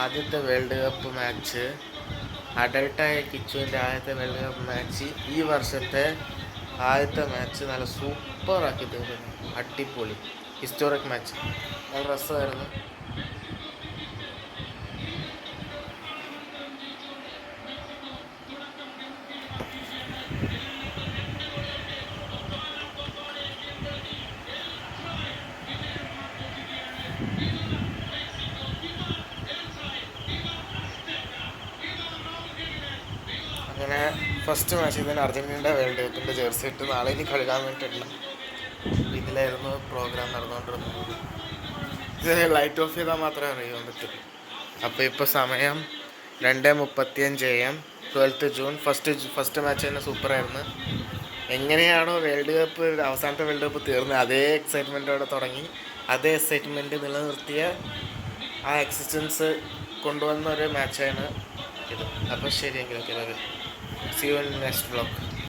ആദ്യത്തെ വേൾഡ് കപ്പ് മാച്ച്, അഡൾട്ടായ കിച്ചുവിൻ്റെ ആദ്യത്തെ വേൾഡ് കപ്പ് മാച്ച്, ഈ വർഷത്തെ ആദ്യത്തെ മാച്ച് നല്ല സൂപ്പറാക്കി തീർന്നു. അടിപൊളി ഹിസ്റ്റോറിക് മാച്ച്, നല്ല രസമായിരുന്നു. അങ്ങനെ ഫസ്റ്റ് മാച്ചിൽ തന്നെ അർജൻറ്റീനയുടെ വേൾഡ് കപ്പിൻ്റെ ജേഴ്സി ഇട്ട് നാളെ ഇനി കളിക്കാൻ വേണ്ടിയിട്ടുള്ള ഇതിലായിരുന്നു പ്രോഗ്രാം നടന്നുകൊണ്ടിരുന്നത്. ഇത് ലൈറ്റ് ഓഫ് ചെയ്താൽ മാത്രമേ അറിയാൻ പറ്റുള്ളൂ. അപ്പോൾ ഇപ്പോൾ സമയം 2:35 AM 12th June. First match തന്നെ സൂപ്പറായിരുന്നു. എങ്ങനെയാണോ വേൾഡ് കപ്പ് അവസാനത്തെ വേൾഡ് കപ്പ് തീർന്നത് അതേ എക്സൈറ്റ്മെൻറ്റോടെ തുടങ്ങി, അതേ എക്സൈറ്റ്മെൻറ്റ് നിലനിർത്തിയ ആ എക്സിസ്റ്റൻസ് കൊണ്ടുവന്ന ഒരു മാച്ചാണ് ഇത്. അപ്പോൾ ശരിയെങ്കിൽ okay, see you in next vlog.